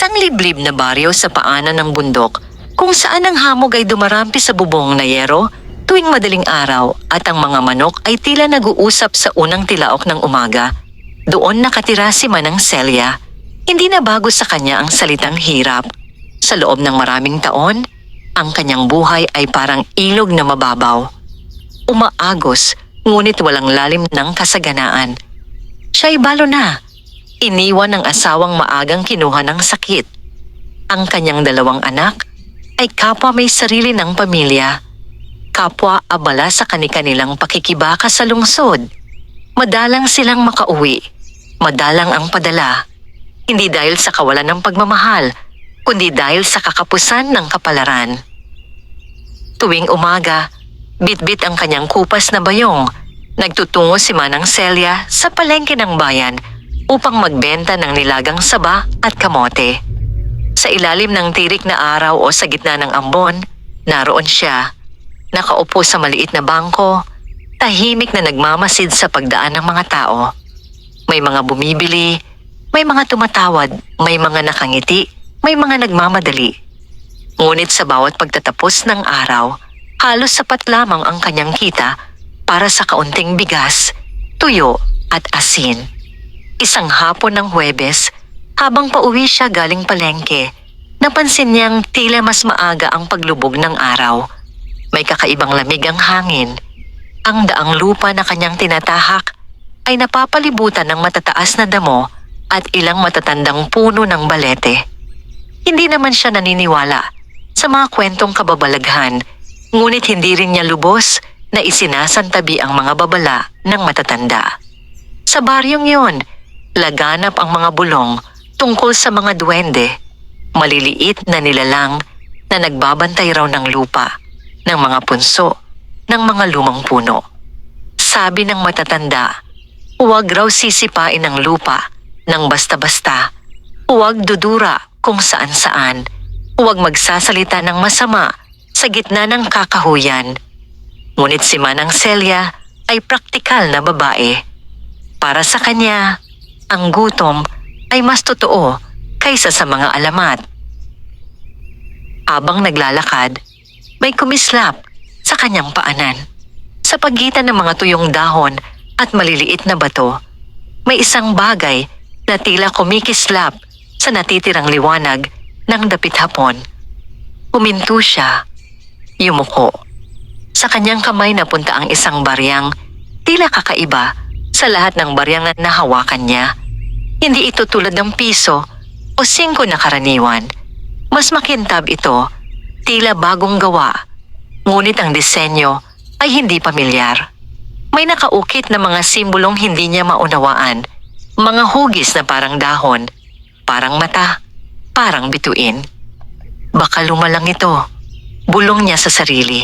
Isang liblib na baryo sa paanan ng bundok kung saan ang hamog ay dumarampi sa bubong na yero tuwing madaling araw at ang mga manok ay tila nag-uusap sa unang tilaok ng umaga. Doon nakatira si Manang Celia. Hindi na bago sa kanya ang salitang hirap. Sa loob ng maraming taon, ang kanyang buhay ay parang ilog na mababaw. Umaagos, ngunit walang lalim ng kasaganaan. Siya'y balo na. Iniwan ng asawang maagang kinuha ng sakit. Ang kanyang 2 anak ay kapwa may sarili ng pamilya. Kapwa abala sa kani-kanilang pakikibaka sa lungsod. Madalang silang makauwi. Madalang ang padala. Hindi dahil sa kawalan ng pagmamahal, kundi dahil sa kakapusan ng kapalaran. Tuwing umaga, bitbit ang kanyang kupas na bayong. Nagtutungo si Manang Celia sa palengke ng bayan upang magbenta ng nilagang saba at kamote. Sa ilalim ng tirik na araw o sa gitna ng ambon, naroon siya, nakaupo sa maliit na bangko, tahimik na nagmamasid sa pagdaan ng mga tao. May mga bumibili, may mga tumatawad, may mga nakangiti, may mga nagmamadali. Ngunit sa bawat pagtatapos ng araw, halos sapat lamang ang kanyang kita para sa kaunting bigas, tuyo at asin. Isang hapon ng Huwebes, habang pauwi siya galing palengke, napansin niyang tila mas maaga ang paglubog ng araw. May kakaibang lamig ang hangin. Ang daang lupa na kanyang tinatahak ay napapalibutan ng matataas na damo at ilang matatandang puno ng balete. Hindi naman siya naniniwala sa mga kwentong kababalaghan, ngunit hindi rin niya lubos na isinasantabi ang mga babala ng matatanda. Sa baryong yon, laganap ang mga bulong tungkol sa mga duwende, maliliit na nilalang na nagbabantay raw ng lupa, ng mga punso, ng mga lumang puno. Sabi ng matatanda, huwag raw sisipain ang lupa ng basta-basta, huwag dudura kung saan-saan, huwag magsasalita ng masama sa gitna ng kakahuyan. Ngunit si Manang Celia ay praktikal na babae. Para sa kanya, ang gutom ay mas totoo kaysa sa mga alamat. Habang naglalakad, may kumislap sa kanyang paanan. Sa pagitan ng mga tuyong dahon at maliliit na bato, may isang bagay na tila kumikislap sa natitirang liwanag ng dapit hapon. Huminto siya, yumuko. Sa kanyang kamay napunta ang isang baryang tila kakaiba sa lahat ng baryang na nahawakan niya. Hindi ito tulad ng piso o 5 na karaniwan. Mas makintab ito, tila bagong gawa. Ngunit ang disenyo ay hindi pamilyar. May nakaukit na mga simbolong hindi niya maunawaan. Mga hugis na parang dahon, parang mata, parang bituin. Baka lumalang ito, bulong niya sa sarili.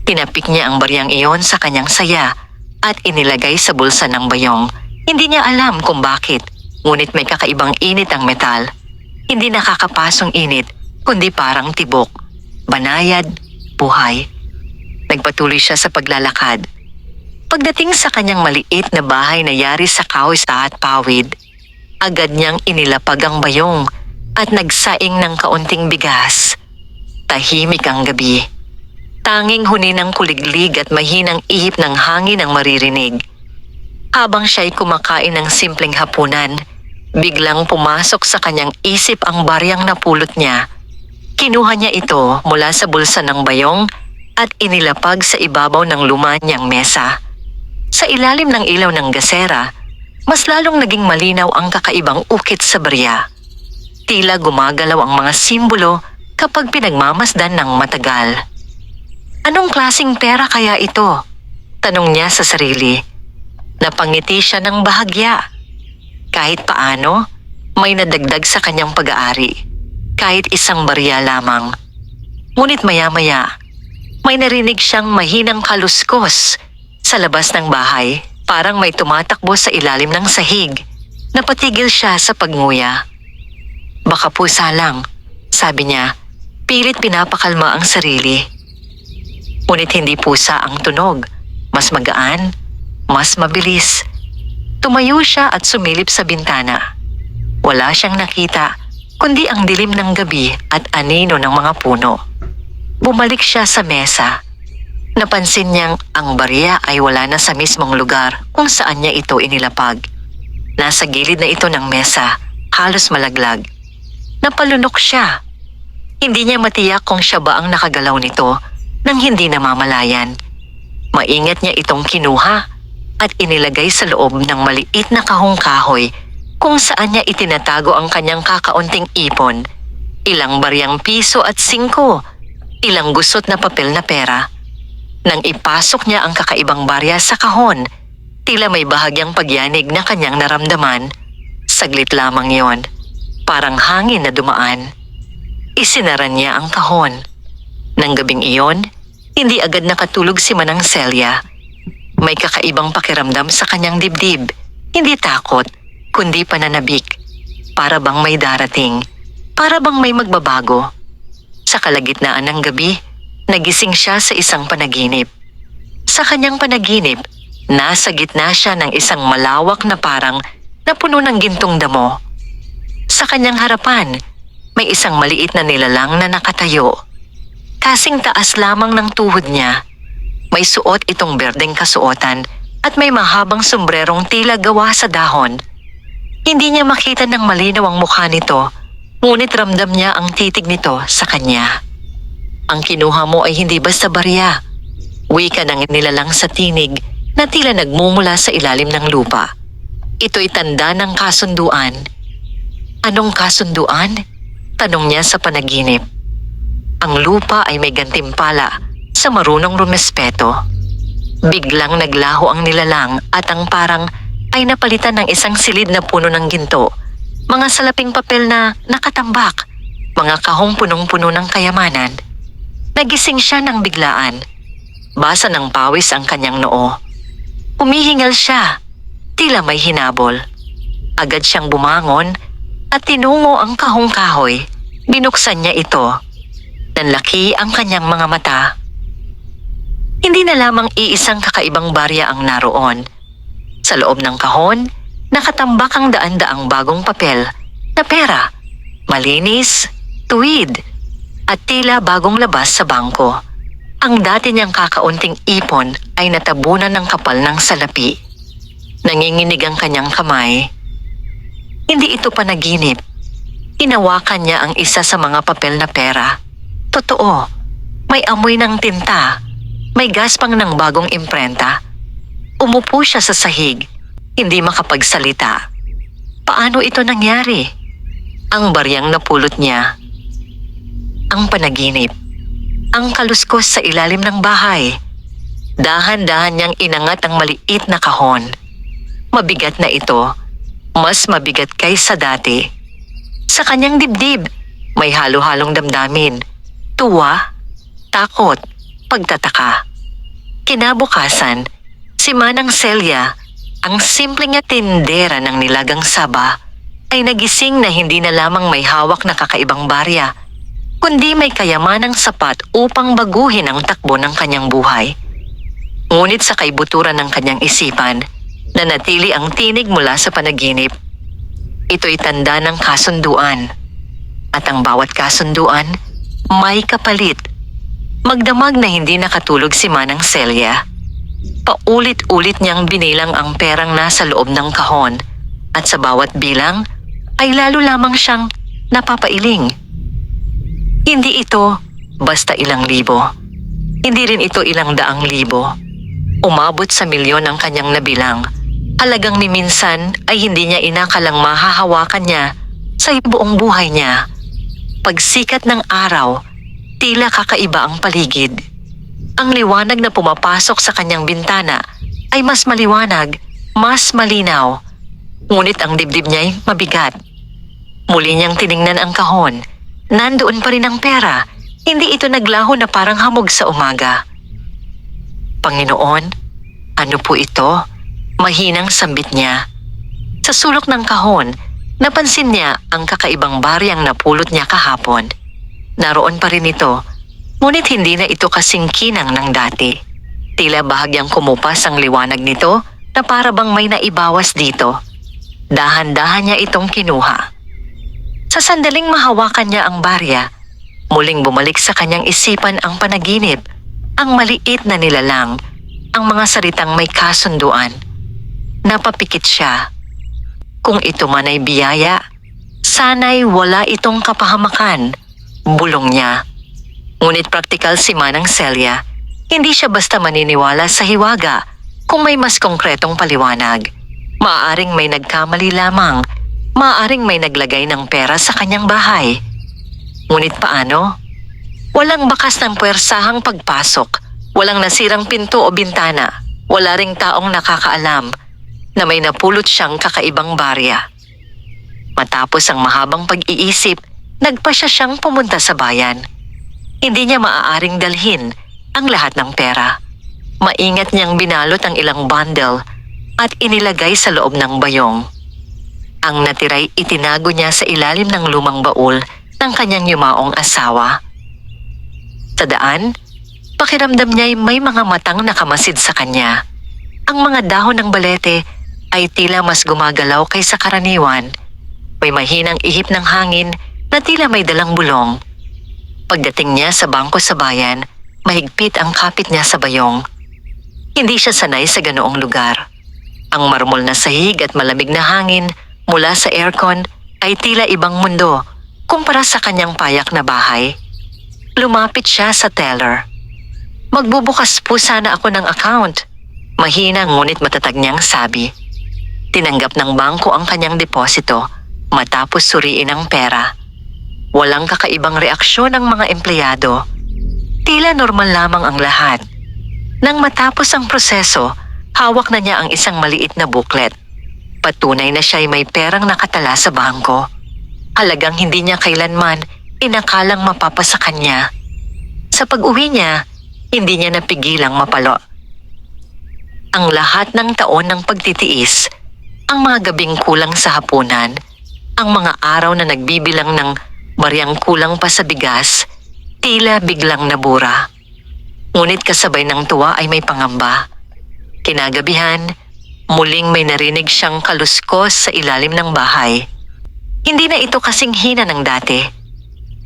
Tinapik niya ang baryang iyon sa kanyang saya at inilagay sa bulsa ng bayong. Hindi niya alam kung bakit, ngunit may kakaibang init ang metal. Hindi nakakapasong init, kundi parang tibok, banayad, buhay. Nagpatuloy siya sa paglalakad. Pagdating sa kanyang maliit na bahay na yari sa kahoy at pawid, agad niyang inilapag ang bayong at nagsaing ng kaunting bigas. Tahimik ang gabi. Tanging huni ng kuliglig at mahinang ihip ng hangin ang maririnig. Habang siya'y kumakain ng simpleng hapunan, biglang pumasok sa kanyang isip ang baryang napulot niya. Kinuha niya ito mula sa bulsa ng bayong at inilapag sa ibabaw ng luma niyang mesa. Sa ilalim ng ilaw ng gasera, mas lalong naging malinaw ang kakaibang ukit sa barya. Tila gumagalaw ang mga simbolo kapag pinagmamasdan ng matagal. Anong klasing pera kaya ito? Tanong niya sa sarili. Napangiti siya ng bahagya. Kahit paano, may nadagdag sa kanyang pag-aari. Kahit isang barya lamang. Ngunit maya-maya, may narinig siyang mahinang kaluskos sa labas ng bahay. Parang may tumatakbo sa ilalim ng sahig. Napatigil siya sa pagnguya. Baka pusa lang, sabi niya. Pilit pinapakalma ang sarili. Ngunit hindi pusa ang tunog. Mas magaan, mas mabilis. Tumayo siya at sumilip sa bintana. Wala siyang nakita, kundi ang dilim ng gabi at anino ng mga puno. Bumalik siya sa mesa. Napansin niyang ang barya ay wala na sa mismong lugar kung saan niya ito inilapag. Nasa gilid na ito ng mesa, halos malaglag. Napalunok siya. Hindi niya matiyak kung siya ba ang nakagalaw nito nang hindi namamalayan. Maingat niya itong kinuha at inilagay sa loob ng maliit na kahong kahoy kung saan niya itinatago ang kanyang kakaunting ipon, ilang baryang piso at 5, ilang gusot na papel na pera. Nang ipasok niya ang kakaibang barya sa kahon, tila may bahagyang pagyanig na kanyang naramdaman. Saglit lamang yon, parang hangin na dumaan. Isinara niya ang kahon. Nang gabing iyon, hindi agad nakatulog si Manang Celia. May kakaibang pakiramdam sa kanyang dibdib, hindi takot, kundi pananabik. Para bang may darating, para bang may magbabago. Sa kalagitnaan ng gabi, nagising siya sa isang panaginip. Sa kanyang panaginip, nasa gitna siya ng isang malawak na parang napuno ng gintong damo. Sa kanyang harapan, may isang maliit na nilalang na nakatayo. Kasing taas lamang ng tuhod niya. May suot itong berdeng kasuotan at may mahabang sombrerong tila gawa sa dahon. Hindi niya makita ng malinaw ang mukha nito, ngunit ramdam niya ang titig nito sa kanya. Ang kinuha mo ay hindi basta barya. Wika ng nilalang sa tinig na tila nagmumula sa ilalim ng lupa. Ito'y tanda ng kasunduan. Anong kasunduan? Tanong niya sa panaginip. Ang lupa ay may gantimpala sa marunong rumespeto. Biglang naglaho ang nilalang at ang parang ay napalitan ng isang silid na puno ng ginto, mga salaping papel na nakatambak, mga kahong punong-puno ng kayamanan. Nagising siya ng biglaan. Basa ng pawis ang kanyang noo. Humihingal siya, tila may hinabol. Agad siyang bumangon at tinungo ang kahong kahoy. Binuksan niya ito. Nanlaki ang kanyang mga mata. Hindi na lamang iisang kakaibang barya ang naroon. Sa loob ng kahon, nakatambak ang daan-daang bagong papel na pera, malinis, tuwid, at tila bagong labas sa bangko. Ang dati niyang kakaunting ipon ay natabunan ng kapal ng salapi. Nanginginig ang kanyang kamay. Hindi ito panaginip. Hinawakan niya ang isa sa mga papel na pera. Totoo, may amoy ng tinta. May gaspang ng bagong imprenta. Umupo siya sa sahig, hindi makapagsalita. Paano ito nangyari? Ang baryang napulot niya. Ang panaginip. Ang kaluskos sa ilalim ng bahay. Dahan-dahan niyang inangat ang maliit na kahon. Mabigat na ito. Mas mabigat kaysa dati. Sa kanyang dibdib, may halo-halong damdamin. Tuwa, takot, pagtataka. Kinabukasan, si Manang Celia, ang simpleng at tindera ng nilagang saba, ay nagising na hindi na lamang may hawak na kakaibang barya, kundi may kayamanang sapat upang baguhin ang takbo ng kanyang buhay. Ngunit sa kaibuturan ng kanyang isipan, nanatili ang tinig mula sa panaginip. Ito'y tanda ng kasunduan. At ang bawat kasunduan, may kapalit. Magdamag na hindi nakatulog si Manang Celia. Paulit-ulit niyang binilang ang perang nasa loob ng kahon at sa bawat bilang ay lalo lamang siyang napapailing. Hindi ito basta ilang libo. Hindi rin ito ilang daang libo. Umabot sa milyon ang kanyang nabilang. Halagang ni minsan ay hindi niya inakalang mahahawakan niya sa buong buhay niya. Pagsikat ng araw, tila kakaiba ang paligid. Ang liwanag na pumapasok sa kanyang bintana ay mas maliwanag, mas malinaw. Ngunit ang dibdib niya ay mabigat. Muli niyang tiningnan ang kahon. Nandoon pa rin ang pera. Hindi ito naglaho na parang hamog sa umaga. Panginoon, ano po ito? Mahinang sambit niya. Sa sulok ng kahon, napansin niya ang kakaibang baryang napulot niya kahapon. Naroon pa rin ito, ngunit hindi na ito kasing kinang ng dati. Tila bahagyang kumupas ang liwanag nito na para bang may naibawas dito. Dahan-dahan niya itong kinuha. Sa sandaling mahawakan niya ang barya, muling bumalik sa kanyang isipan ang panaginip, ang maliit na nilalang, ang mga salitang may kasunduan. Napapikit siya. Kung ito man ay biyaya, sana'y wala itong kapahamakan, bulong niya. Ngunit praktikal si Manang Celia, hindi siya basta maniniwala sa hiwaga kung may mas konkretong paliwanag. Maaaring may nagkamali lamang, maaaring may naglagay ng pera sa kanyang bahay. Ngunit paano? Walang bakas ng puwersahang pagpasok, walang nasirang pinto o bintana, wala ring taong nakakaalam na may napulot siyang kakaibang barya. Matapos ang mahabang pag-iisip, nagpasya siyang pumunta sa bayan. Hindi niya maaaring dalhin ang lahat ng pera. Maingat niyang binalot ang ilang bundle at inilagay sa loob ng bayong. Ang natiray itinago niya sa ilalim ng lumang baul ng kanyang yumaong asawa. Sa daan, pakiramdam niya'y may mga matang nakamasid sa kanya. Ang mga dahon ng balete ay tila mas gumagalaw kaysa karaniwan. May mahinang ihip ng hangin na tila may dalang bulong. Pagdating niya sa bangko sa bayan, mahigpit ang kapit niya sa bayong. Hindi siya sanay sa ganoong lugar. Ang marmol na sahig at malamig na hangin mula sa aircon ay tila ibang mundo kumpara sa kanyang payak na bahay. Lumapit siya sa teller. Magbubukas po sana ako ng account. Mahina ngunit matatag niyang sabi. Tinanggap ng bangko ang kanyang deposito matapos suriin ang pera. Walang kakaibang reaksyon ng mga empleyado. Tila normal lamang ang lahat. Nang matapos ang proseso, hawak na niya ang isang maliit na booklet. Patunay na siya'y may perang nakatala sa bangko. Halagang hindi niya kailanman inakalang mapapa sa kanya. Sa pag-uwi niya, hindi niya napigilang mapalo. Ang lahat ng taon ng pagtitiis, ang mga gabing kulang sa hapunan, ang mga araw na nagbibilang ng baryang kulang pa sa bigas, tila biglang nabura. Ngunit kasabay ng tuwa ay may pangamba. Kinagabihan, muling may narinig siyang kaluskos sa ilalim ng bahay. Hindi na ito kasing hina ng dati.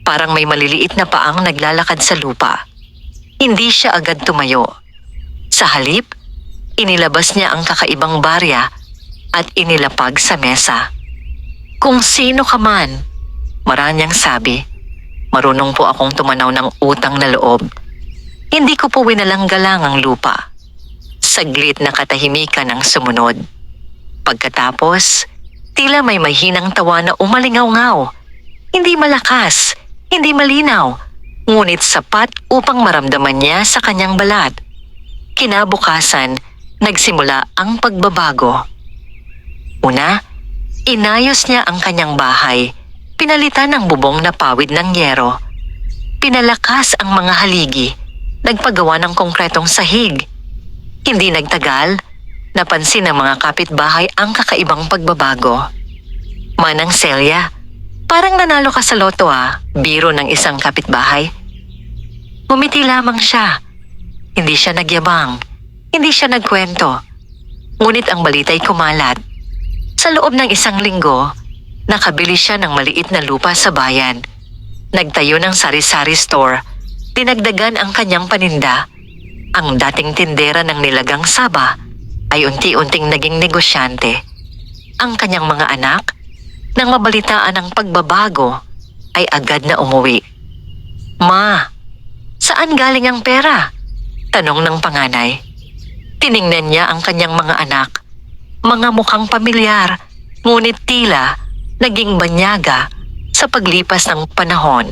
Parang may maliliit na paang naglalakad sa lupa. Hindi siya agad tumayo. Sa halip, inilabas niya ang kakaibang barya at inilapag sa mesa. Kung sino ka man, maranyang sabi, marunong po akong tumanaw ng utang na loob. Hindi ko po winalang-galang ang lupa. Saglit na katahimikan ang sumunod. Pagkatapos, tila may mahinang tawa na umalingaw-ngaw. Hindi malakas, hindi malinaw, ngunit sapat upang maramdaman niya sa kanyang balat. Kinabukasan, nagsimula ang pagbabago. Una, inayos niya ang kanyang bahay. Pinalitan ng bubong na pawid ng yero. Pinalakas ang mga haligi. Nagpagawa ng konkretong sahig. Hindi nagtagal, napansin ng mga kapitbahay ang kakaibang pagbabago. Manang Celia, parang nanalo ka sa loto biro ng isang kapitbahay. Ngumiti lamang siya. Hindi siya nagyabang, hindi siya nagkwento. Ngunit ang balita'y kumalat. Sa loob ng isang linggo, nakabili siya ng maliit na lupa sa bayan. Nagtayo ng sari-sari store. Dinagdagan ang kanyang paninda. Ang dating tindera ng nilagang saba ay unti-unting naging negosyante. Ang kanyang mga anak, nang mabalitaan ang pagbabago, ay agad na umuwi. Ma, saan galing ang pera? Tanong ng panganay. Tiningnan niya ang kanyang mga anak. Mga mukhang pamilyar, ngunit tila naging banyaga sa paglipas ng panahon.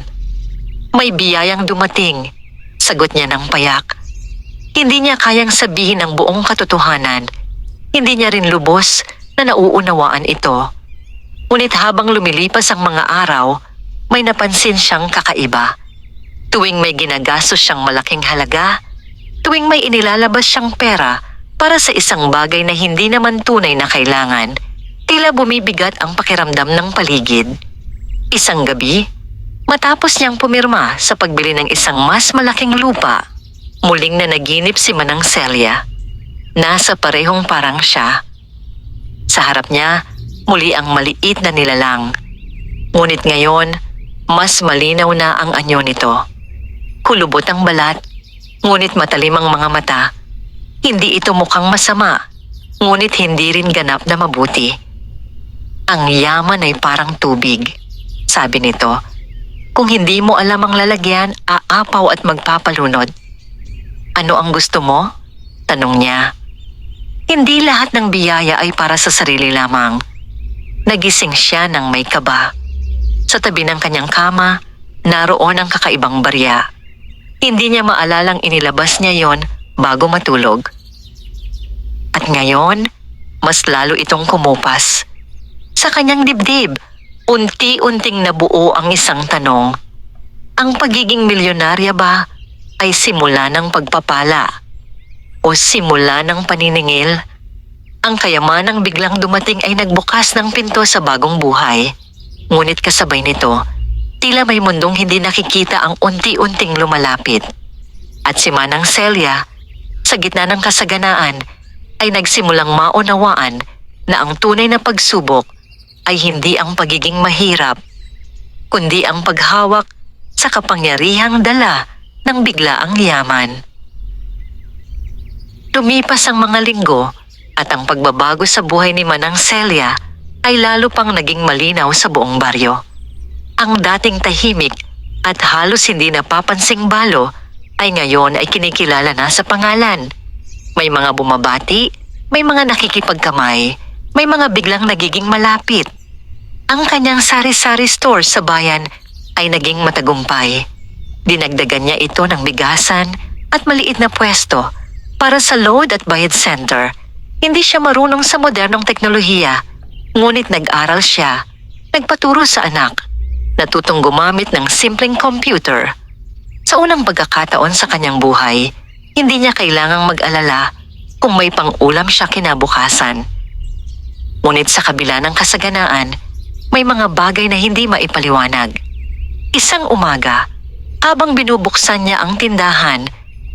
May biyayang dumating, sagot niya ng payak. Hindi niya kayang sabihin ang buong katotohanan. Hindi niya rin lubos na nauunawaan ito. Ngunit habang lumilipas ang mga araw, may napansin siyang kakaiba. Tuwing may ginagastos siyang malaking halaga, tuwing may inilalabas siyang pera para sa isang bagay na hindi naman tunay na kailangan, tila bumibigat ang pakiramdam ng paligid. Isang gabi, matapos niyang pumirma sa pagbili ng isang mas malaking lupa, muling nanaginip si Manang Celia. Nasa parehong parang siya. Sa harap niya, muli ang maliit na nilalang. Ngunit ngayon, mas malinaw na ang anyo nito. Kulubot ang balat, ngunit matalim ang mga mata. Hindi ito mukhang masama, ngunit hindi rin ganap na mabuti. Ang yaman ay parang tubig, sabi nito. Kung hindi mo alam ang lalagyan, aapaw at magpapalunod. Ano ang gusto mo? Tanong niya. Hindi lahat ng biyaya ay para sa sarili lamang. Nagising siya ng may kaba. Sa tabi ng kanyang kama, naroon ang kakaibang barya. Hindi niya maalalang inilabas niya yon bago matulog. At ngayon, mas lalo itong kumupas. Sa kanyang dibdib, unti-unting nabuo ang isang tanong. Ang pagiging milyonarya ba ay simula ng pagpapala o simula ng paniningil? Ang kayamanang biglang dumating ay nagbukas ng pinto sa bagong buhay. Ngunit kasabay nito, tila may mundong hindi nakikita ang unti-unting lumalapit. At si Manang Celia, sa gitna ng kasaganaan, ay nagsimulang maunawaan na ang tunay na pagsubok ay hindi ang pagiging mahirap, kundi ang paghawak sa kapangyarihang dala ng biglaang yaman. Lumipas ang mga linggo at ang pagbabago sa buhay ni Manang Celia ay lalo pang naging malinaw sa buong baryo. Ang dating tahimik at halos hindi napapansing balo ay ngayon ay kinikilala na sa pangalan. May mga bumabati, may mga nakikipagkamay, may mga biglang nagiging malapit. Ang kanyang sari-sari store sa bayan ay naging matagumpay. Dinagdagan niya ito ng bigasan at maliit na pwesto para sa load at bayad center. Hindi siya marunong sa modernong teknolohiya, ngunit nag-aral siya, nagpaturo sa anak, natutong gumamit ng simpleng computer. Sa unang pagkakataon sa kanyang buhay, hindi niya kailangang mag-alala kung may pang-ulam siya kinabukasan. Ngunit sa kabila ng kasaganaan, may mga bagay na hindi maipaliwanag. Isang umaga, habang binubuksan niya ang tindahan,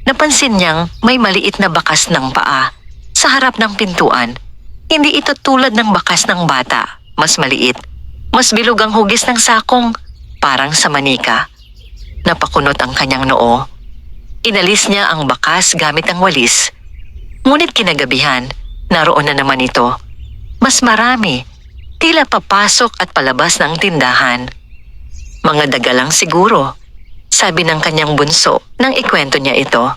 napansin niyang may maliit na bakas ng paa sa harap ng pintuan. Hindi ito tulad ng bakas ng bata, mas maliit. Mas bilog ang hugis ng sakong, parang sa manika. Napakunot ang kanyang noo. Inalis niya ang bakas gamit ang walis. Ngunit kinagabihan, naroon na naman ito. Mas marami, tila papasok at palabas ng tindahan. Mga daga lang siguro, sabi ng kanyang bunso nang ikwento niya ito.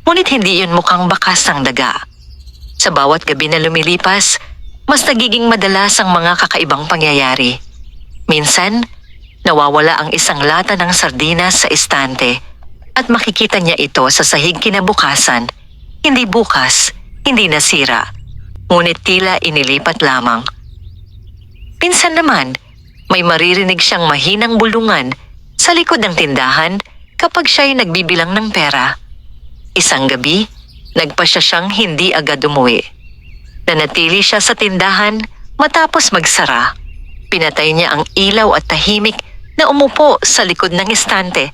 Ngunit hindi yun mukhang bakas ng daga. Sa bawat gabi na lumilipas, mas nagiging madalas ang mga kakaibang pangyayari. Minsan, nawawala ang isang lata ng sardinas sa estante at makikita niya ito sa sahig kinabukasan. Hindi bukas, hindi nasira, ngunit tila inilipat lamang. Pinsan naman, may maririnig siyang mahinang bulungan sa likod ng tindahan kapag siya'y nagbibilang ng pera. Isang gabi, nagpasya siyang hindi agad umuwi. Nanatili siya sa tindahan matapos magsara. Pinatay niya ang ilaw at tahimik na umupo sa likod ng estante.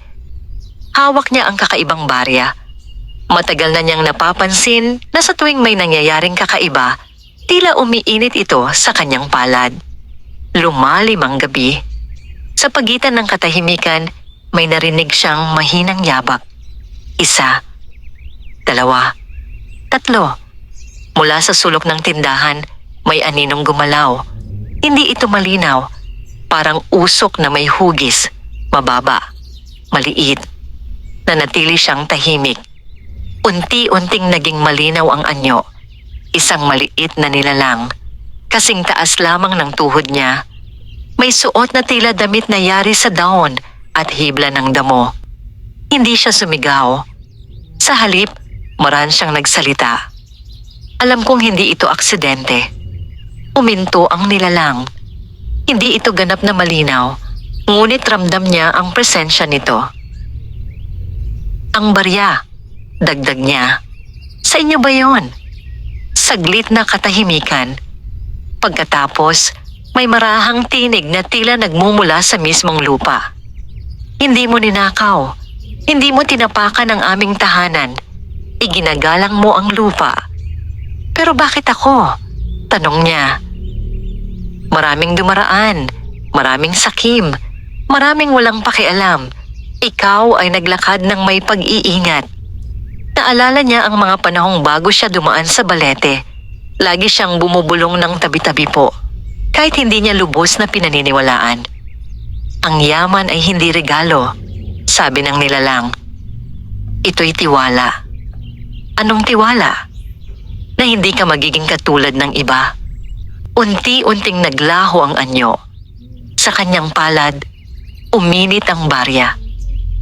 Hawak niya ang kakaibang barya. Matagal na niyang napapansin na sa tuwing may nangyayaring kakaiba, tila umiinit ito sa kanyang palad. Lumalim ang gabi. Sa pagitan ng katahimikan, may narinig siyang mahinang yabak. Isa, dalawa, tatlo. Mula sa sulok ng tindahan, may aninong gumalaw. Hindi ito malinaw. Parang usok na may hugis. Mababa. Maliit. Nanatili siyang tahimik. Unti-unting naging malinaw ang anyo. Isang maliit na nilalang. Kasing taas lamang ng tuhod niya. May suot na tila damit na yari sa daon at hibla ng damo. Hindi siya sumigaw. Sa halip, maran siyang nagsalita. Alam kong hindi ito aksidente. Uminto ang nilalang. Hindi ito ganap na malinaw, ngunit ramdam niya ang presensya nito. Ang barya, dagdag niya. Sa inyo ba yon? Saglit na katahimikan. Pagkatapos, may marahang tinig na tila nagmumula sa mismong lupa. Hindi mo ninakaw. Hindi mo tinapakan ang aming tahanan. Iginagalang mo ang lupa. Pero bakit ako? Tanong niya. Maraming dumaraan. Maraming sakim, maraming walang pakialam. Ikaw ay naglakad ng may pag-iingat. Naalala niya ang mga panahong bago siya dumaan sa balete. Lagi siyang bumubulong ng tabi-tabi po, kahit hindi niya lubos na pinaniniwalaan. Ang yaman ay hindi regalo, sabi ng nilalang. Ito'y tiwala. Anong tiwala? Na hindi ka magiging katulad ng iba. Unti-unting naglaho ang anyo. Sa kanyang palad, uminit ang barya.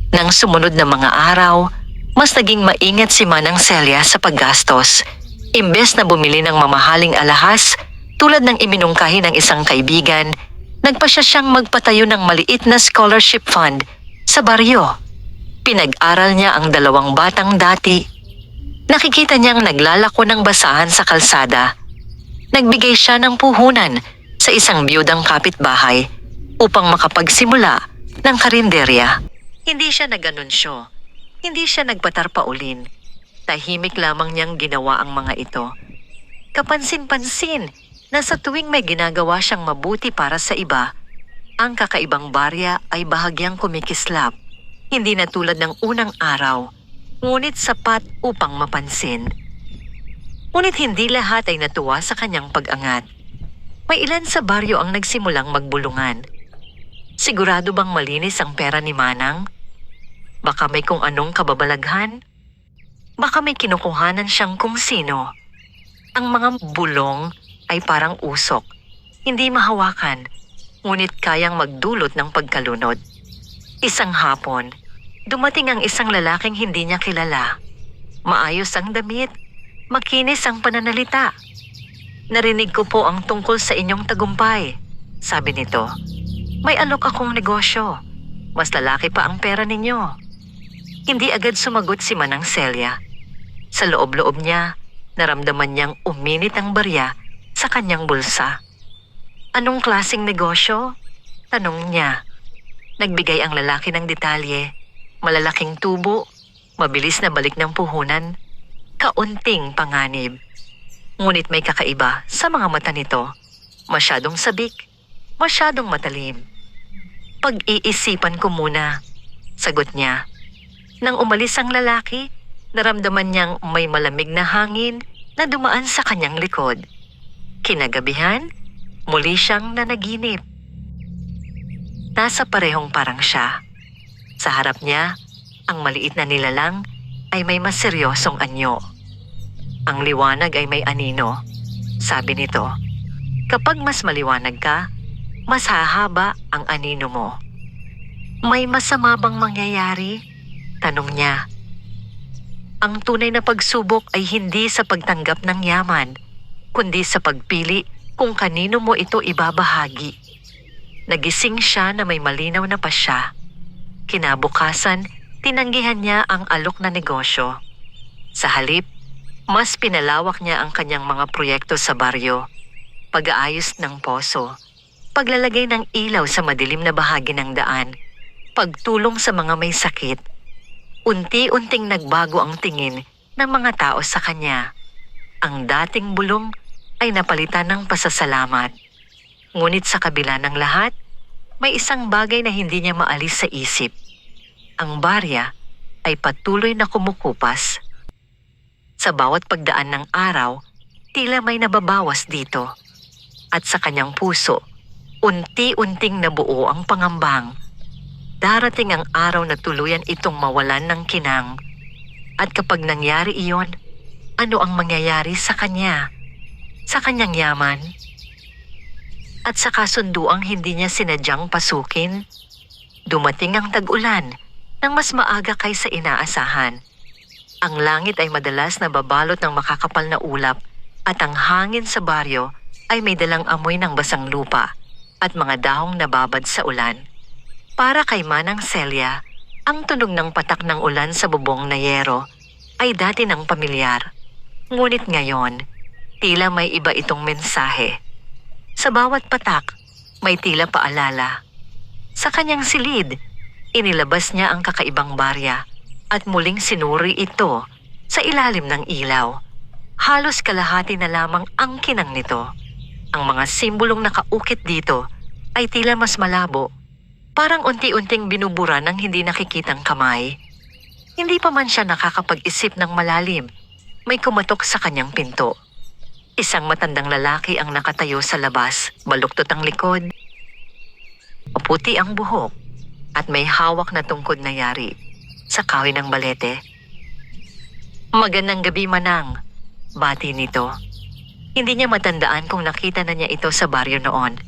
Nang sumunod na mga araw, mas naging maingat si Manang Celia sa paggastos. Imbes na bumili ng mamahaling alahas tulad ng iminungkahi ng isang kaibigan, nagpasya siyang magpatayo ng maliit na scholarship fund sa baryo. Pinag-aral niya ang 2 batang dati. Nakikita niyang naglalako ng basahan sa kalsada. Nagbigay siya ng puhunan sa isang biyudang kapitbahay upang makapagsimula ng karinderya. Hindi siya nag-anunsyo. Hindi siya nagpatarpaulin. Tahimik lamang niyang ginawa ang mga ito. Kapansin-pansin na sa tuwing may ginagawa siyang mabuti para sa iba, ang kakaibang barya ay bahagyang kumikislap. Hindi na tulad ng unang araw, ngunit sapat upang mapansin. Ngunit hindi lahat ay natuwa sa kanyang pag-angat. May ilan sa baryo ang nagsimulang magbulungan. Sigurado bang malinis ang pera ni Manang? Baka may kung anong kababalaghan? Baka may kinukuhanan siyang kung sino. Ang mga bulong ay parang usok, hindi mahawakan, ngunit kayang magdulot ng pagkalunod. Isang hapon, dumating ang isang lalaking hindi niya kilala. Maayos ang damit, makinis ang pananalita. Narinig ko po ang tungkol sa inyong tagumpay, sabi nito. May alok akong negosyo, mas lalaki pa ang pera ninyo. Hindi agad sumagot si Manang Celia. Sa loob-loob niya, naramdaman niyang uminit ang barya sa kanyang bulsa. Anong klaseng negosyo? Tanong niya. Nagbigay ang lalaki ng detalye. Malalaking tubo, mabilis na balik ng puhunan, kaunting panganib. Ngunit may kakaiba sa mga mata nito. Masyadong sabik, masyadong matalim. Pag-iisipan ko muna, sagot niya. Nang umalis ang lalaki, naramdaman niyang may malamig na hangin na dumaan sa kanyang likod. Kinagabihan, muli siyang nanaginip. Nasa parehong parang siya. Sa harap niya, ang maliit na nilalang ay may mas seryosong anyo. Ang liwanag ay may anino, sabi nito. Kapag mas maliwanag ka, mas hahaba ang anino mo. May masama bang mangyayari? Tanong niya. Ang tunay na pagsubok ay hindi sa pagtanggap ng yaman, kundi sa pagpili kung kanino mo ito ibabahagi. Nagising siya na may malinaw na pasya. Kinabukasan, tinanggihan niya ang alok na negosyo. Sa halip, mas pinalawak niya ang kanyang mga proyekto sa baryo. Pag-aayos ng poso, paglalagay ng ilaw sa madilim na bahagi ng daan, pagtulong sa mga may sakit. Unti-unting nagbago ang tingin ng mga tao sa kanya. Ang dating bulong ay napalitan ng pasasalamat. Ngunit sa kabila ng lahat, may isang bagay na hindi niya maalis sa isip. Ang barya ay patuloy na kumukupas. Sa bawat pagdaan ng araw, tila may nababawas dito. At sa kanyang puso, unti-unting nabuo ang pangambang. Darating ang araw na tuluyan itong mawalan ng kinang. At kapag nangyari iyon, ano ang mangyayari sa kanya? Sa kanyang yaman? At sa kasunduang hindi niya sinadyang pasukin? Dumating ang tag-ulan nang mas maaga kaysa inaasahan. Ang langit ay madalas nababalot ng makakapal na ulap at ang hangin sa baryo ay may dalang amoy ng basang lupa at mga dahong nababad sa ulan. Para kay Manang Celia, ang tunog ng patak ng ulan sa bubong na yero ay dati ng pamilyar. Ngunit ngayon, tila may iba itong mensahe. Sa bawat patak, may tila paalala. Sa kanyang silid, inilabas niya ang kakaibang barya at muling sinuri ito sa ilalim ng ilaw. Halos kalahati na lamang ang kinang nito. Ang mga simbolong nakaukit dito ay tila mas malabo. Parang unti-unting binubura ng hindi nakikitang kamay. Hindi pa man siya nakakapag-isip ng malalim. May kumatok sa kanyang pinto. Isang matandang lalaki ang nakatayo sa labas, baluktot ang likod. Maputi ang buhok at may hawak na tungkod na yari sa kahoy ng balete. "Magandang gabi, Manang," bati nito. Hindi niya matandaan kung nakita na niya ito sa baryo noon.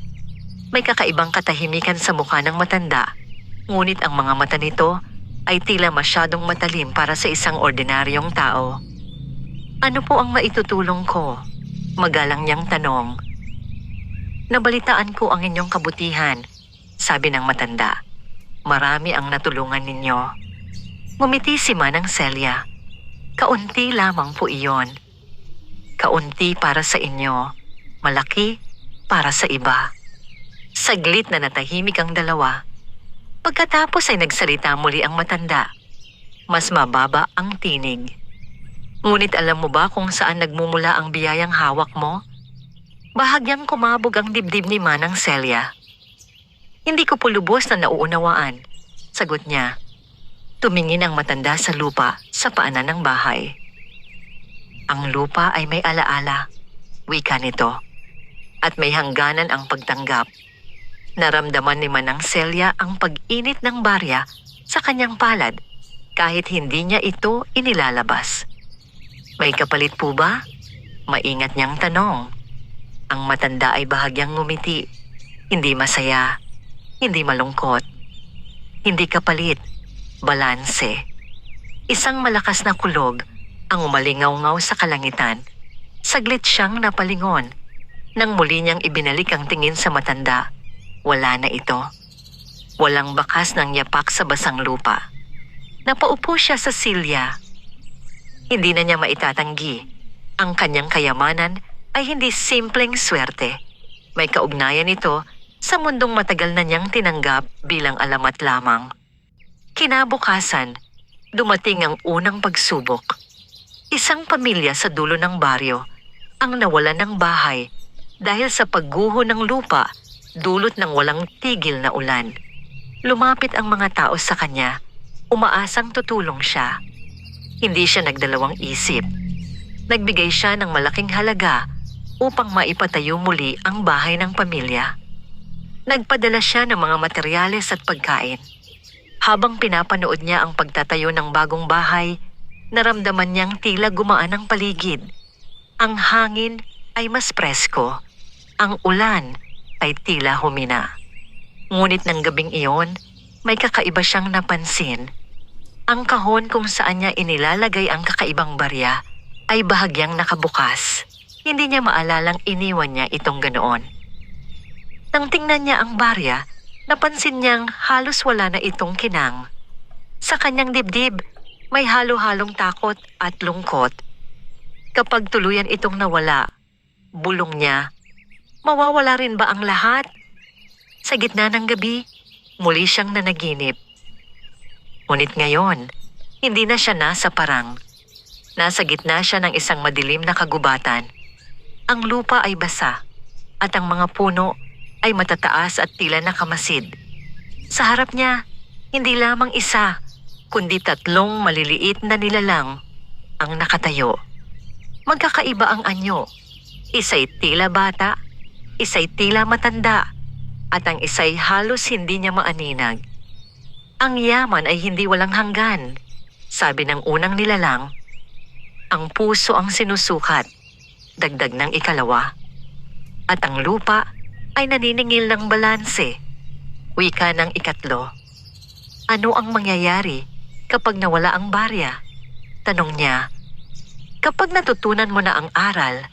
May kakaibang katahimikan sa mukha ng matanda, ngunit ang mga mata nito ay tila masyadong matalim para sa isang ordinaryong tao. "Ano po ang maitutulong ko?" Magalang niyang tanong. "Nabalitaan ko ang inyong kabutihan," sabi ng matanda. "Marami ang natulungan ninyo." Ngumiti si Manang Celia. "Kaunti lamang po iyon. Kaunti para sa inyo, malaki para sa iba." Saglit na natahimik ang dalawa. Pagkatapos ay nagsalita muli ang matanda. Mas mababa ang tinig. "Ngunit alam mo ba kung saan nagmumula ang biyayang hawak mo?" Bahagyang kumabog ang dibdib ni Manang Celia. "Hindi ko po lubos na nauunawaan," sagot niya. Tumingin ang matanda sa lupa sa paanan ng bahay. "Ang lupa ay may alaala," wika nito. "At may hangganan ang pagtanggap." Naramdaman ni Manang Celia ang pag-init ng barya sa kanyang palad kahit hindi niya ito inilalabas. "May kapalit po ba?" Maingat niyang tanong. Ang matanda ay bahagyang ngumiti. Hindi masaya, hindi malungkot. Hindi kapalit, balanse. Isang malakas na kulog ang umalingaw-ngaw sa kalangitan. Saglit siyang napalingon. Nang muli niyang ibinalik ang tingin sa matanda, wala na ito. Walang bakas ng yapak sa basang lupa. Napaupo siya sa silya. Hindi na niya maitatanggi. Ang kanyang kayamanan ay hindi simpleng swerte. May kaugnayan ito sa mundong matagal na niyang tinanggap bilang alamat lamang. Kinabukasan, dumating ang unang pagsubok. Isang pamilya sa dulo ng baryo ang nawalan ng bahay dahil sa pagguho ng lupa dulot ng walang tigil na ulan. Lumapit ang mga tao sa kanya, umaasang tutulong siya. Hindi siya nagdalawang isip. Nagbigay siya ng malaking halaga upang maipatayo muli ang bahay ng pamilya. Nagpadala siya ng mga materyales at pagkain. Habang pinapanood niya ang pagtatayo ng bagong bahay, naramdaman niyang tila gumaan ang paligid. Ang hangin ay mas presko. Ang ulan ay tila humina. Ngunit ng gabing iyon, may kakaiba siyang napansin. Ang kahon kung saan niya inilalagay ang kakaibang barya ay bahagyang nakabukas. Hindi niya maalalang iniwan niya itong ganoon. Nang tingnan niya ang barya, napansin niyang halos wala na itong kinang. Sa kanyang dibdib, may halo-halong takot at lungkot. Kapag tuluyan itong nawala, bulong niya, mawawala rin ba ang lahat? Sa gitna ng gabi, muli siyang nanaginip. Ngunit ngayon, hindi na siya nasa parang. Nasa gitna siya ng isang madilim na kagubatan. Ang lupa ay basa at ang mga puno ay matataas at tila nakamasid. Sa harap niya, hindi lamang isa, kundi 3 maliliit na nilalang ang nakatayo. Magkakaiba ang anyo. Isa'y tila bata, isa'y tila matanda, at ang isa'y halos hindi niya maaninag. Ang yaman ay hindi walang hanggan, sabi ng unang nilalang. Ang puso ang sinusukat, dagdag ng ikalawa. At ang lupa ay naniningil ng balanse, wika ng ikatlo. Ano ang mangyayari kapag nawala ang barya? Tanong niya. Kapag natutunan mo na ang aral,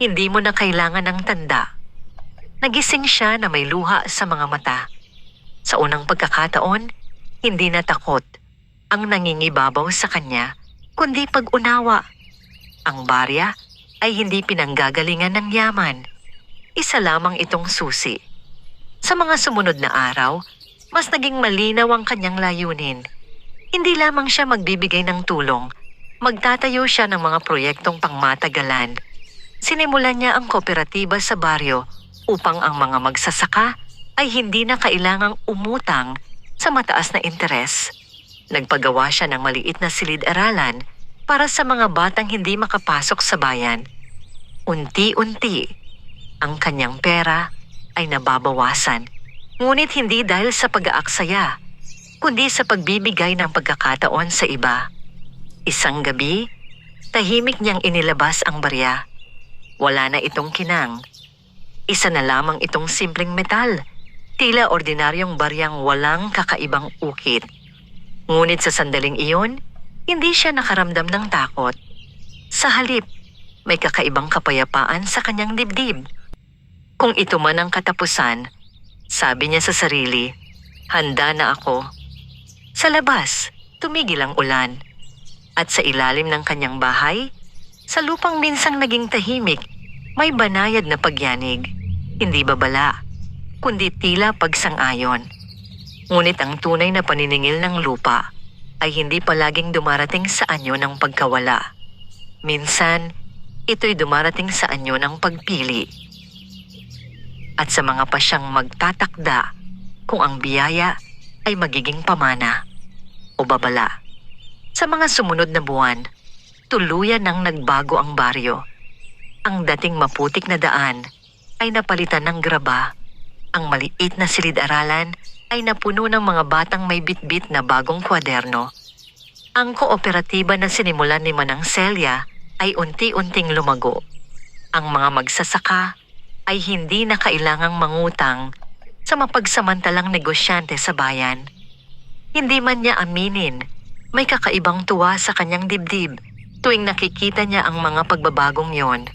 hindi mo na kailangan ng tanda. Nagising siya na may luha sa mga mata. Sa unang pagkakataon, hindi na takot ang nangingibabaw sa kanya, kundi pag-unawa. Ang barya ay hindi pinanggagalingan ng yaman. Isa lamang itong susi. Sa mga sumunod na araw, mas naging malinaw ang kanyang layunin. Hindi lamang siya magbibigay ng tulong, magtatayo siya ng mga proyektong pangmatagalan. Sinimulan niya ang kooperatiba sa baryo upang ang mga magsasaka ay hindi na kailangang umutang sa mataas na interes. Nagpagawa siya ng maliit na silid-aralan para sa mga batang hindi makapasok sa bayan. Unti-unti, ang kanyang pera ay nababawasan. Ngunit hindi dahil sa pag-aaksaya, kundi sa pagbibigay ng pagkakataon sa iba. Isang gabi, tahimik niyang inilabas ang barya. Wala na itong kinang. Isa na lamang itong simpleng metal. Tila ordinaryong baryang walang kakaibang ukit. Ngunit sa sandaling iyon, hindi siya nakaramdam ng takot. Sa halip, may kakaibang kapayapaan sa kanyang dibdib. Kung ito man ang katapusan, sabi niya sa sarili, handa na ako. Sa labas, tumigil ang ulan. At sa ilalim ng kanyang bahay, sa lupang minsang naging tahimik, may banayad na pagyanig. Hindi babala, kundi tila pagsang-ayon. Ngunit ang tunay na paniningil ng lupa ay hindi palaging dumarating sa anyo ng pagkawala. Minsan, ito'y dumarating sa anyo ng pagpili. At sa mga pasyang magtatakda kung ang biyaya ay magiging pamana o babala. Sa mga sumunod na buwan, tuluyan nang nagbago ang baryo. Ang dating maputik na daan ay napalitan ng graba. Ang maliit na silid-aralan ay napuno ng mga batang may bitbit na bagong kwaderno. Ang kooperatiba na sinimulan ni Manang Celia ay unti-unting lumago. Ang mga magsasaka ay hindi na kailangang mangutang sa mapagsamantalang negosyante sa bayan. Hindi man niya aminin, may kakaibang tuwa sa kanyang dibdib tuwing nakikita niya ang mga pagbabagong yon.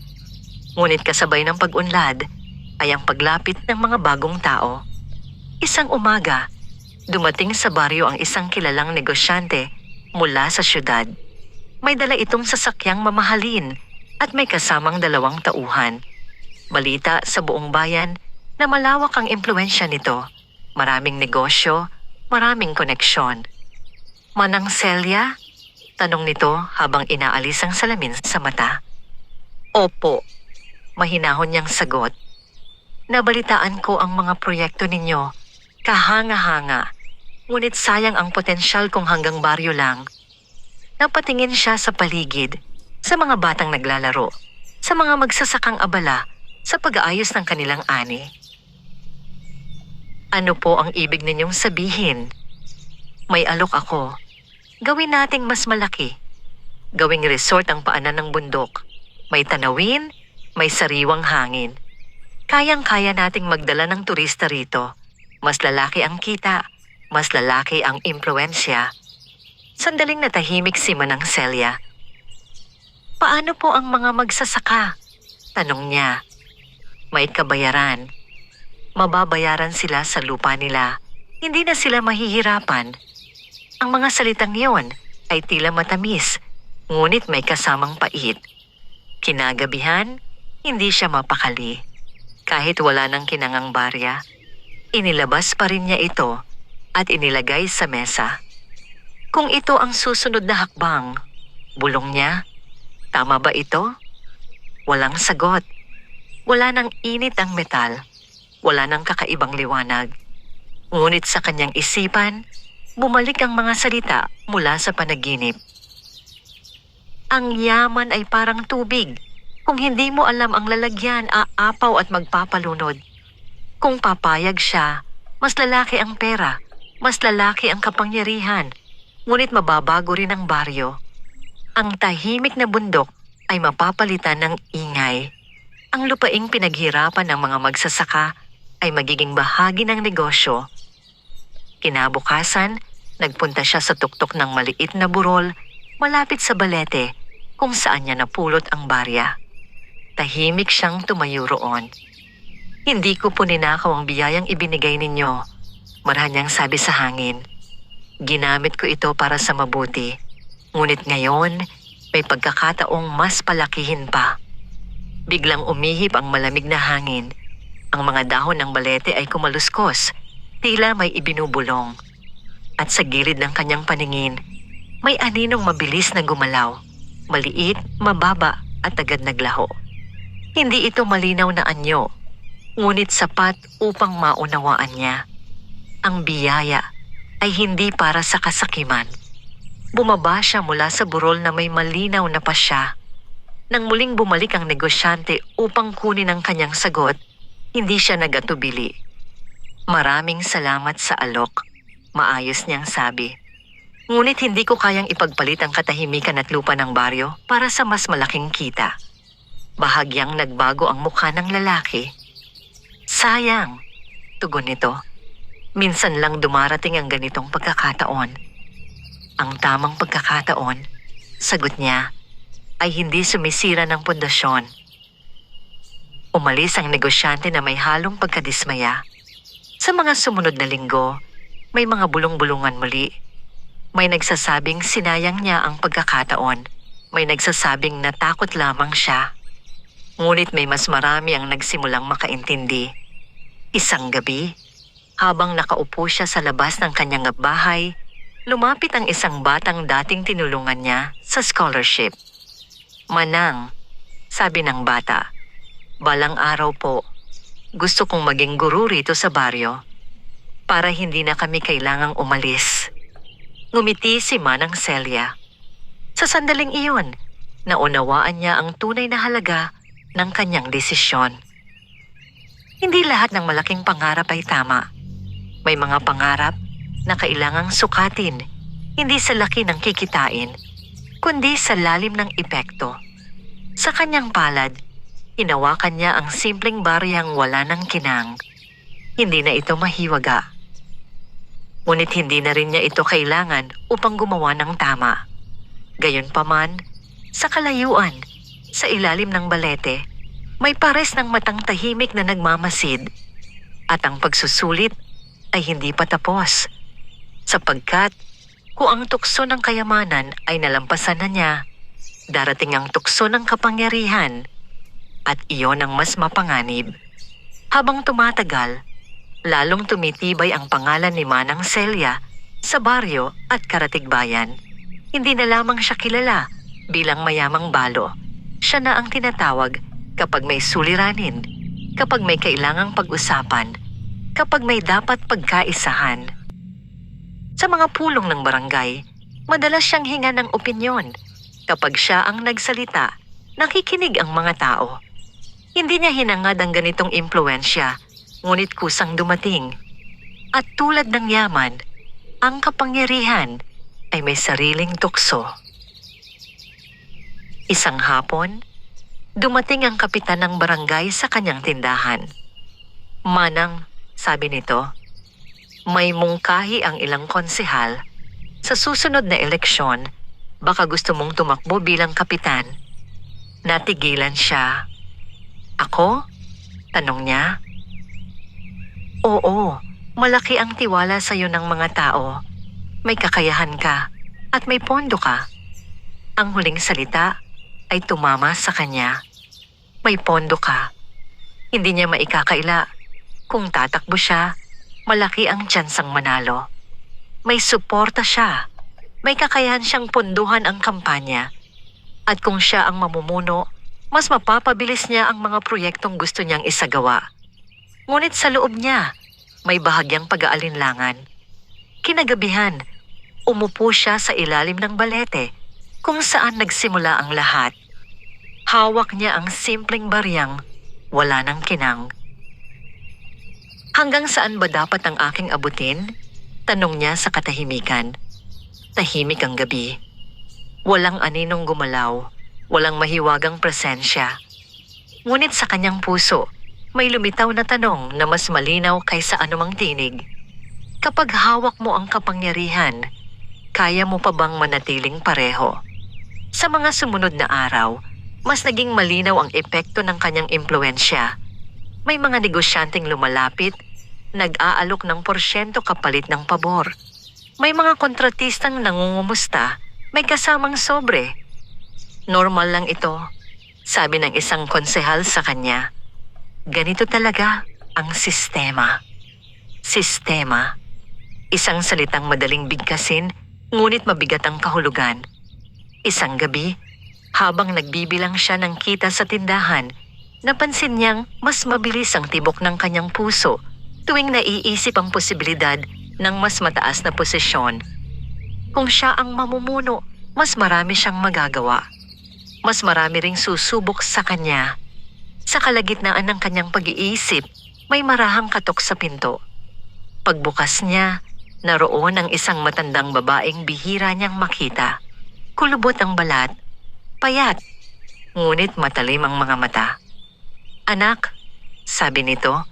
Ngunit kasabay ng pag-unlad ay ang paglapit ng mga bagong tao. Isang umaga, dumating sa baryo ang isang kilalang negosyante mula sa syudad. May dala itong sasakyang mamahalin at may kasamang 2 tauhan. Balita sa buong bayan na malawak ang impluwensya nito. Maraming negosyo, maraming koneksyon. Manang Celia? Tanong nito habang inaalis ang salamin sa mata. Opo, mahinahon niyang sagot. Nabalitaan ko ang mga proyekto ninyo. Kahanga-hanga. Ngunit sayang ang potensyal kung hanggang baryo lang. Napatingin siya sa paligid, sa mga batang naglalaro, sa mga magsasakang abala sa pag-aayos ng kanilang ani. Ano po ang ibig ninyong sabihin? May alok ako. Gawin nating mas malaki. Gawing resort ang paanan ng bundok. May tanawin, may sariwang hangin. Kayang-kaya nating magdala ng turista rito. Mas lalaki ang kita, mas lalaki ang impluwensya. Sandaling natahimik si Manang Celia. Paano po ang mga magsasaka? Tanong niya. May kabayaran. Mababayaran sila sa lupa nila. Hindi na sila mahihirapan. Ang mga salitang iyon ay tila matamis, ngunit may kasamang pait. Kinagabihan, hindi siya mapakali. Kahit wala ng kinangang barya, inilabas pa rin niya ito at inilagay sa mesa. Kung ito ang susunod na hakbang, bulong niya, tama ba ito? Walang sagot. Wala nang init ang metal. Wala nang kakaibang liwanag. Ngunit sa kanyang isipan, bumalik ang mga salita mula sa panaginip. Ang yaman ay parang tubig. Kung hindi mo alam ang lalagyan, aapaw at magpapalunod. Kung papayag siya, mas lalaki ang pera, mas lalaki ang kapangyarihan, ngunit mababago rin ang baryo. Ang tahimik na bundok ay mapapalitan ng ingay. Ang lupaing pinaghirapan ng mga magsasaka ay magiging bahagi ng negosyo. Kinabukasan, nagpunta siya sa tuktok ng maliit na burol malapit sa balete kung saan niya napulot ang barya. Tahimik siyang tumayo roon. Hindi ko po ninakaw ang biyayang ibinigay ninyo, marahanyang sabi sa hangin. Ginamit ko ito para sa mabuti, ngunit ngayon may pagkakataong mas palakihin pa. Biglang umihip ang malamig na hangin. Ang mga dahon ng balete ay kumaluskos, tila may ibinubulong. At sa gilid ng kanyang paningin, may aninong mabilis na gumalaw, maliit, mababa at agad naglaho. Hindi ito malinaw na anyo, ngunit sapat upang maunawaan niya. Ang biyaya ay hindi para sa kasakiman. Bumaba siya mula sa burol na may malinaw na pasya. Nang muling bumalik ang negosyante upang kunin ang kanyang sagot, hindi siya nagatubili. "Maraming salamat sa alok," maayos niyang sabi. "Ngunit hindi ko kayang ipagpalit ang katahimikan at lupa ng baryo para sa mas malaking kita." Bahagyang nagbago ang mukha ng lalaki. "Sayang," tugon nito. "Minsan lang dumarating ang ganitong pagkakataon." "Ang tamang pagkakataon," sagot niya, "ay hindi sumisira ng pundasyon." Umalis ang negosyante na may halong pagkadismaya. Sa mga sumunod na linggo, may mga bulong-bulungan muli. May nagsasabing sinayang niya ang pagkakataon. May nagsasabing natakot lamang siya. Ngunit may mas marami ang nagsimulang makaintindi. Isang gabi, habang nakaupo siya sa labas ng kanyang bahay, lumapit ang isang batang dating tinulungan niya sa scholarship. "Manang," sabi ng bata, "balang araw po, gusto kong maging guru rito sa baryo para hindi na kami kailangang umalis." Ngumiti si Manang Celia. Sa sandaling iyon, naunawaan niya ang tunay na halaga ng kanyang desisyon. Hindi lahat ng malaking pangarap ay tama. May mga pangarap na kailangang sukatin, hindi sa laki ng kikitain, kundi sa lalim ng epekto. Sa kanyang palad, hinawakan niya ang simpleng baryang wala ng kinang. Hindi na ito mahiwaga. Ngunit hindi na rin niya ito kailangan upang gumawa ng tama. Gayunpaman, sa kalayuan, sa ilalim ng balete, may pares ng matang tahimik na nagmamasid. At ang pagsusulit ay hindi pa tapos. Sapagkat kung ang tukso ng kayamanan ay nalampasan na niya, darating ang tukso ng kapangyarihan at iyon ang mas mapanganib. Habang tumatagal, lalong tumitibay ang pangalan ni Manang Celia sa baryo at karatigbayan. Hindi na lamang siya kilala bilang mayamang balo. Siya na ang tinatawag kapag may suliranin, kapag may kailangang pag-usapan, kapag may dapat pagkaisahan. Sa mga pulong ng barangay, madalas siyang hinga ng opinyon. Kapag siya ang nagsalita, nakikinig ang mga tao. Hindi niya hinangad ang ganitong impluensya, ngunit kusang dumating. At tulad ng yaman, ang kapangyarihan ay may sariling tukso. Isang hapon, dumating ang kapitan ng barangay sa kanyang tindahan. "Manang," sabi nito, "may mungkahi ang ilang konsehal. Sa susunod na eleksyon, baka gusto mong tumakbo bilang kapitan." Natigilan siya. "Ako?" tanong niya. "Oo, malaki ang tiwala sa iyo ng mga tao. May kakayahan ka at may pondo ka." Ang huling salita ay tumama sa kanya. May pondo ka. Hindi niya maikakaila. Kung tatakbo siya, malaki ang tsansang manalo. May suporta siya. May kakayahan siyang ponduhan ang kampanya. At kung siya ang mamumuno, mas mapapabilis niya ang mga proyektong gusto niyang isagawa. Ngunit sa loob niya, may bahagyang pag-aalinlangan. Kinagabihan, umupo siya sa ilalim ng balete kung saan nagsimula ang lahat. Hawak niya ang simpleng baryang wala ng kinang. "Hanggang saan ba dapat ang aking abutin?" tanong niya sa katahimikan. Tahimik ang gabi. Walang aninong gumalaw, walang mahiwagang presensya. Ngunit sa kanyang puso, may lumitaw na tanong na mas malinaw kaysa anumang tinig. Kapag hawak mo ang kapangyarihan, kaya mo pa bang manatiling pareho? Sa mga sumunod na araw, mas naging malinaw ang epekto ng kanyang impluensya. May mga negosyanteng lumalapit, nag-aalok ng porsyento kapalit ng pabor. May mga kontratistang nangungumusta, may kasamang sobre. "Normal lang ito," sabi ng isang konsehal sa kanya. Ganito talaga ang sistema. Sistema. Isang salitang madaling bigkasin, ngunit mabigat ang kahulugan. Isang gabi, habang nagbibilang siya ng kita sa tindahan, Napansin niyang mas mabilis ang tibok ng kanyang puso tuwing naiisip ang posibilidad ng mas mataas na posisyon. Kung siya ang mamumuno, mas marami siyang magagawa. Mas marami ring susubok sa kanya. Sa kalagitnaan ng kanyang pag-iisip, may marahang katok sa pinto. Pagbukas niya, naroon ang isang matandang babaeng bihira niyang makita. Kulubot ang balat, payat, ngunit matalim ang mga mata. "Anak," sabi nito,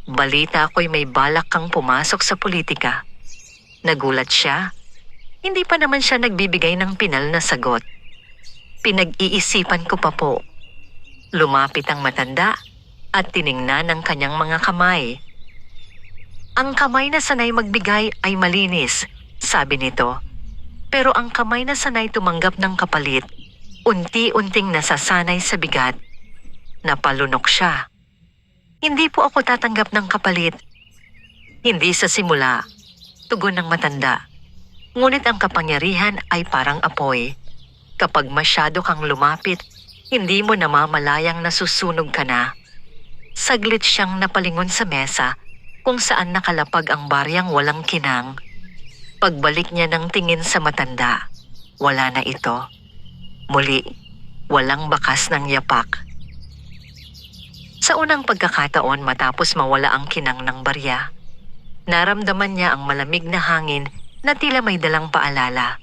"balita ako'y may balak kang pumasok sa politika." Nagulat siya. Hindi pa naman siya nagbibigay ng pinal na sagot. "Pinag-iisipan ko pa po." Lumapit ang matanda at tiningnan ang kanyang mga kamay. "Ang kamay na sanay magbigay ay malinis," sabi nito. Pero ang kamay na sanay tumanggap ng kapalit, unti-unting nasasanay sa bigat. Napalunok siya. "Hindi po ako tatanggap ng kapalit." "Hindi sa simula," tugon ng matanda. "Ngunit ang kapangyarihan ay parang apoy. Kapag masyado kang lumapit, hindi mo namamalayang nasusunog ka na." Saglit siyang napalingon sa mesa kung saan nakalapag ang baryang walang kinang. Pagbalik niya ng tingin sa matanda, wala na ito. Muli, walang bakas ng yapak. Sa unang pagkakataon matapos mawala ang kinang ng barya, naramdaman niya ang malamig na hangin na tila may dalang paalala.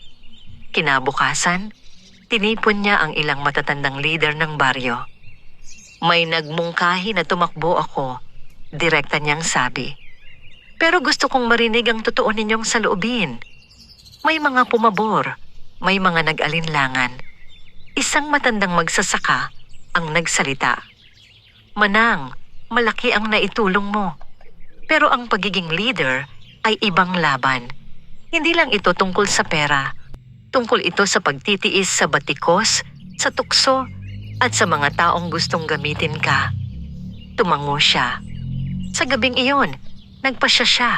Kinabukasan, tinipon niya ang ilang matatandang leader ng baryo. "May nagmungkahi na tumakbo ako," direkta niyang sabi. "Pero gusto kong marinig ang totoo ninyong saloobin." May mga pumabor, may mga nag-alinlangan. Isang matandang magsasaka ang nagsalita. "Manang, malaki ang naitulong mo. Pero ang pagiging leader ay ibang laban. Hindi lang ito tungkol sa pera. Tungkol ito sa pagtitiis sa batikos, sa tukso, at sa mga taong gustong gamitin ka." Tumango siya. Sa gabing iyon, nagpasya siya.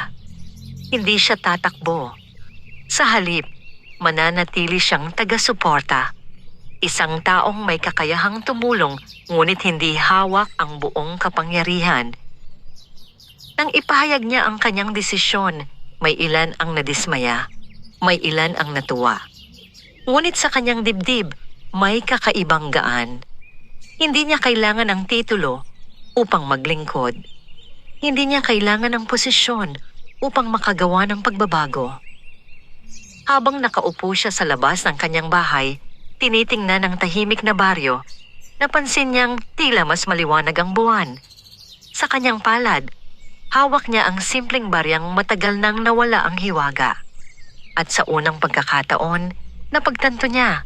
Hindi siya tatakbo. Sa halip, mananatili siyang taga-suporta. Isang taong may kakayahang tumulong ngunit hindi hawak ang buong kapangyarihan. Nang ipahayag niya ang kanyang desisyon, may ilan ang nadismaya, may ilan ang natuwa. Ngunit sa kanyang dibdib, may kakaibang gaan. Hindi niya kailangan ng titulo upang maglingkod. Hindi niya kailangan ng posisyon upang makagawa ng pagbabago. Habang nakaupo siya sa labas ng kanyang bahay, tinitingnan ng tahimik na baryo, napansin niyang tila mas maliwanag ang buwan. Sa kanyang palad, hawak niya ang simpleng baryang matagal nang nawala ang hiwaga. At sa unang pagkakataon, napagtanto niya,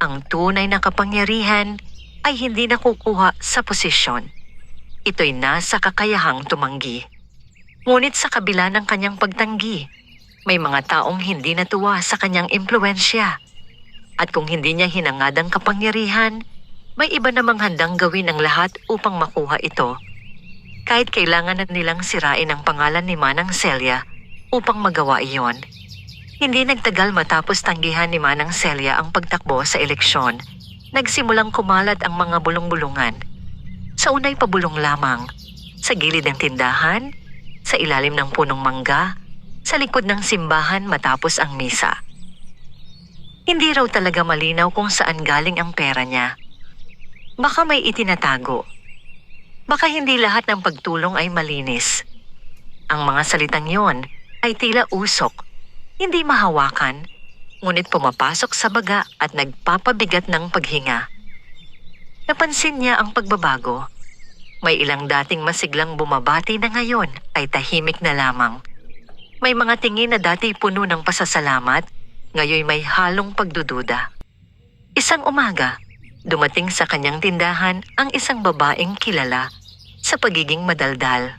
ang tunay na kapangyarihan ay hindi nakukuha sa posisyon. Ito'y nasa kakayahang tumanggi. Ngunit sa kabila ng kanyang pagtanggi, may mga taong hindi natuwa sa kanyang impluwensya. At kung hindi niya hinangad ang kapangyarihan, may iba namang handang gawin ang lahat upang makuha ito. Kahit kailangan na nilang sirain ang pangalan ni Manang Celia upang magawa iyon. Hindi nagtagal matapos tanggihan ni Manang Celia ang pagtakbo sa eleksyon. Nagsimulang kumalat ang mga bulong-bulungan. Sa unay pabulong lamang, sa gilid ng tindahan, sa ilalim ng punong mangga, sa likod ng simbahan matapos ang misa. Hindi raw talaga malinaw kung saan galing ang pera niya. Baka may itinatago. Baka hindi lahat ng pagtulong ay malinis. Ang mga salitang yon ay tila usok, hindi mahawakan, ngunit pumapasok sa baga at nagpapabigat ng paghinga. Napansin niya ang pagbabago. May ilang dating masiglang bumabati na ngayon ay tahimik na lamang. May mga tingin na dati puno ng pasasalamat, ngayon may halong pagdududa. Isang umaga, dumating sa kanyang tindahan ang isang babaeng kilala sa pagiging madaldal.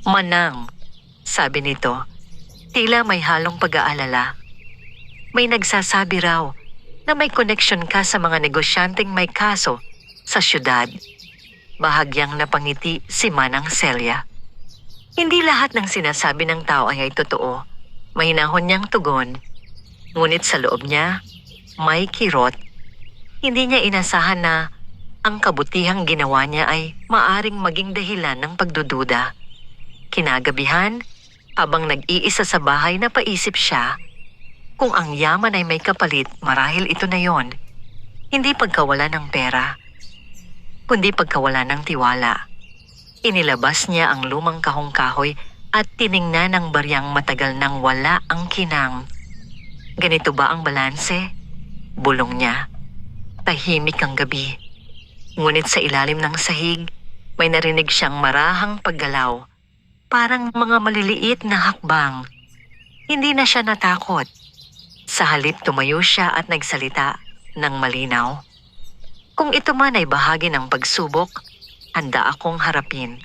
"Manang," sabi nito, tila may halong pag-aalala. "May nagsasabi raw na may koneksyon ka sa mga negosyanteng may kaso sa syudad." Bahagyang napangiti si Manang Celia. Hindi lahat ng sinasabi ng tao ay totoo. Mahinahon niyang tugon. Ngunit sa loob niya, may kirot. Hindi niya inasahan na Ang kabutihang ginawa niya ay maaring maging dahilan ng pagdududa. Kinagabihan, habang nag-iisa sa bahay, napaisip siya, kung ang yaman ay may kapalit, marahil ito na yon. Hindi pagkawala ng pera, kundi pagkawala ng tiwala. Inilabas niya ang lumang kahong kahoy at tiningnan ang baryang matagal nang wala ang kinang. Ganito ba ang balanse? Bulong niya. Tahimik ang gabi. Ngunit sa ilalim ng sahig, may narinig siyang marahang paggalaw. Parang mga maliliit na hakbang. Hindi na siya natakot. Sa halip tumayo siya at nagsalita ng malinaw. Kung ito man ay bahagi ng pagsubok, handa akong harapin.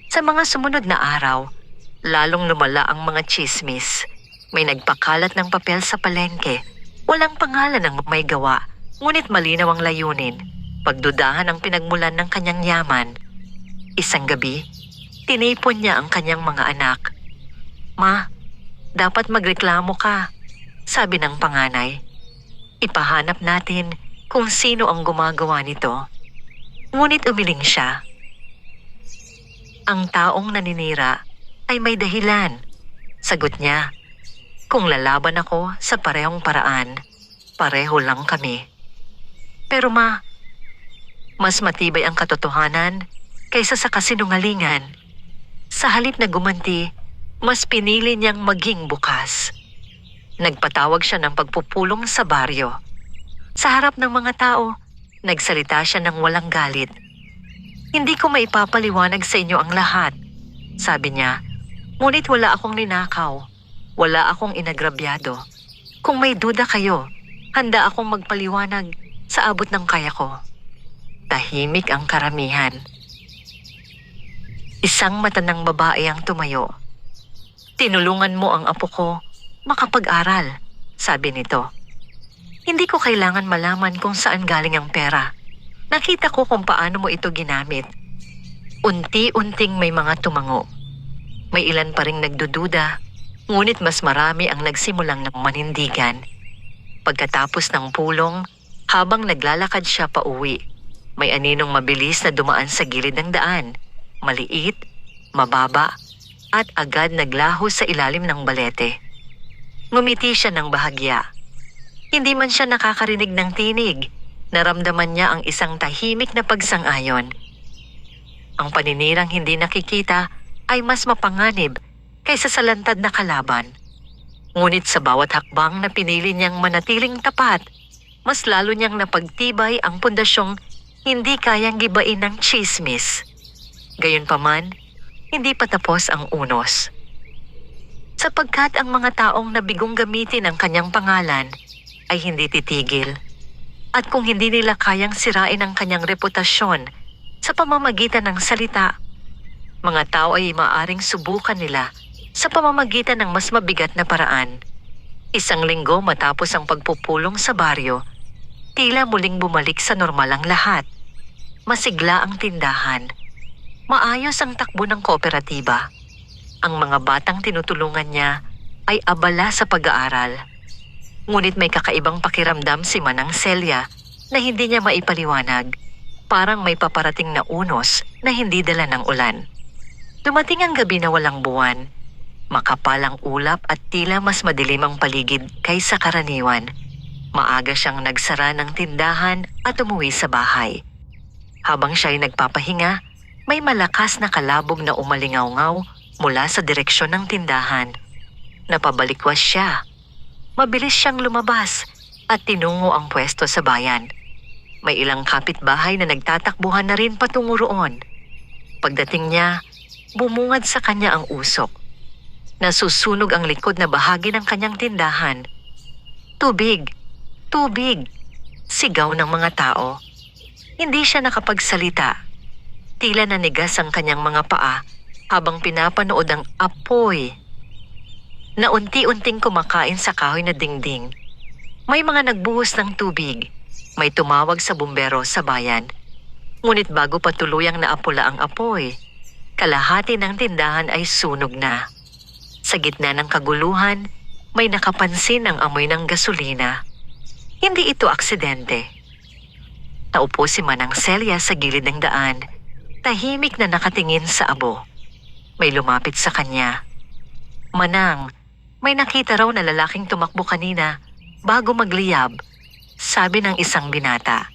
Sa mga sumunod na araw, lalong lumala ang mga tsismis. May nagpakalat ng papel sa palengke. Walang pangalan ng may gawa, ngunit malinaw ang layunin. Pagdudahan ang pinagmulan ng kanyang yaman. Isang gabi, tinipon niya ang kanyang mga anak. Ma, dapat magreklamo ka, sabi ng panganay. Ipahanap natin kung sino ang gumagawa nito. Ngunit umiling siya. Ang taong naninira ay may dahilan. Sagot niya, kung lalaban ako sa parehong paraan, pareho lang kami. Pero ma, mas matibay ang katotohanan kaysa sa kasinungalingan. Sa halip na gumanti, mas pinili niyang maging bukas. Nagpatawag siya ng pagpupulong sa baryo. Sa harap ng mga tao, nagsalita siya ng walang galit. Hindi ko maipapaliwanag sa inyo ang lahat, sabi niya. Ngunit wala akong ninakaw. Wala akong inagrabyado. Kung may duda kayo, handa akong magpaliwanag sa abot ng kaya ko. Tahimik ang karamihan. Isang matandang babae ang tumayo. Tinulungan mo ang apo ko makapag-aral, sabi nito. Hindi ko kailangan malaman kung saan galing ang pera. Nakita ko kung paano mo ito ginamit. Unti-unting may mga tumango. May ilan pa ring nagdududa, ngunit mas marami ang nagsimulang ng manindigan. Pagkatapos ng pulong, habang naglalakad siya pauwi, may aninong mabilis na dumaan sa gilid ng daan. Maliit, mababa, at agad naglaho sa ilalim ng balete. Ngumiti siya ng bahagya. Hindi man siya nakakarinig ng tinig, naramdaman niya ang isang tahimik na pagsang-ayon. Ang paninirang hindi nakikita ay mas mapanganib kaysa sa lantad na kalaban. Ngunit sa bawat hakbang na pinili niyang manatiling tapat, mas lalo niyang napagtibay ang pundasyong hindi kayang gibain ng tsismis. Gayunpaman, hindi pa tapos ang unos. Sapagkat ang mga taong nabigong gamitin ang kanyang pangalan ay hindi titigil. At kung hindi nila kayang sirain ang kanyang reputasyon sa pamamagitan ng salita, mga tao ay maaaring subukan nila sa pamamagitan ng mas mabigat na paraan. Isang linggo matapos ang pagpupulong sa baryo, tila muling bumalik sa normal ang lahat. Masigla ang tindahan. Maayos ang takbo ng kooperatiba. Ang mga batang tinutulungan niya ay abala sa pag-aaral. Ngunit may kakaibang pakiramdam si Manang Celia na hindi niya maipaliwanag. Parang may paparating na unos na hindi dala ng ulan. Dumating ang gabi na walang buwan. Makapal ang ulap at tila mas madilim ang paligid kaysa karaniwan. Maaga siyang nagsara ng tindahan at umuwi sa bahay. Habang siya'y nagpapahinga, may malakas na kalabog na umalingaw-ngaw mula sa direksyon ng tindahan. Napabalikwas siya. Mabilis siyang lumabas at tinungo ang pwesto sa bayan. May ilang kapitbahay na nagtatakbuhan na rin patungo roon. Pagdating niya, bumungad sa kanya ang usok. Nasusunog ang likod na bahagi ng kanyang tindahan. Tubig! Tubig! Sigaw ng mga tao. Hindi siya nakapagsalita. Tila nanigas ang kanyang mga paa habang pinapanood ang apoy na unti-unting kumakain sa kahoy na dingding. May mga nagbuhos ng tubig. May tumawag sa bumbero sa bayan. Ngunit bago pa tuluyang naapula ang apoy, kalahati ng tindahan ay sunog na. Sa gitna ng kaguluhan, may nakapansin ang amoy ng gasolina. Hindi ito aksidente. Naupo si Manang Celia sa gilid ng daan, tahimik na nakatingin sa abo. May lumapit sa kanya. "Manang, may nakita raw na lalaking tumakbo kanina bago magliyab," sabi ng isang binata.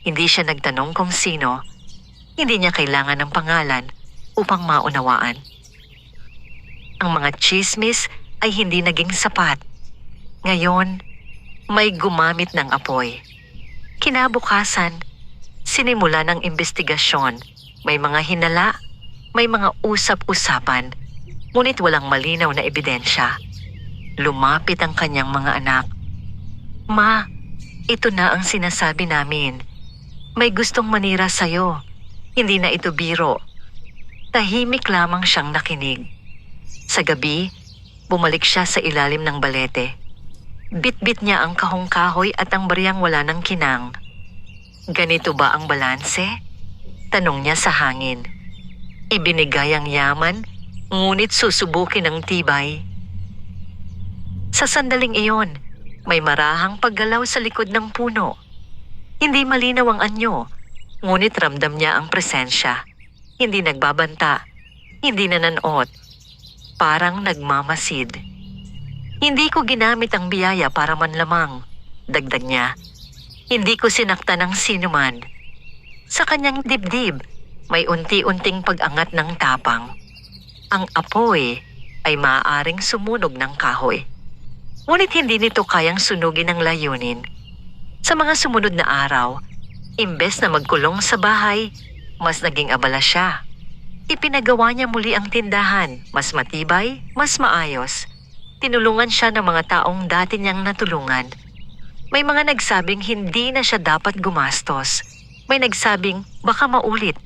Hindi siya nagtanong kung sino. Hindi niya kailangan ng pangalan upang maunawaan. Ang mga tsismis ay hindi naging sapat. Ngayon, may gumamit ng apoy. Kinabukasan, sinimula ng investigasyon. May mga hinala, may mga usap-usapan, ngunit walang malinaw na ebidensya. Lumapit ang kanyang mga anak. "Ma, ito na ang sinasabi namin. May gustong manira sa'yo. Hindi na ito biro." Tahimik lamang siyang nakinig. Sa gabi, bumalik siya sa ilalim ng balete. Bit-bit niya ang kahong-kahoy at ang bariyang wala ng kinang. "Ganito ba ang balanse?" tanong niya sa hangin. Ibinigay ang yaman, ngunit susubukin ang tibay. Sa sandaling iyon, may marahang paggalaw sa likod ng puno. Hindi malinaw ang anyo, ngunit ramdam niya ang presensya. Hindi nagbabanta, hindi nananot, parang nagmamasid. "Hindi ko ginamit ang biyaya para manlamang," dagdag niya. "Hindi ko sinaktan ng sinuman." Sa kanyang dibdib, may unti-unting pag-angat ng tapang. Ang apoy ay maaaring sumunog ng kahoy. Ngunit hindi nito kayang sunugin ang layunin. Sa mga sumunod na araw, imbes na magkulong sa bahay, mas naging abala siya. Ipinagawa niya muli ang tindahan, mas matibay, mas maayos. Tinulungan siya ng mga taong dati niyang natulungan. May mga nagsabing hindi na siya dapat gumastos. May nagsabing baka maulit.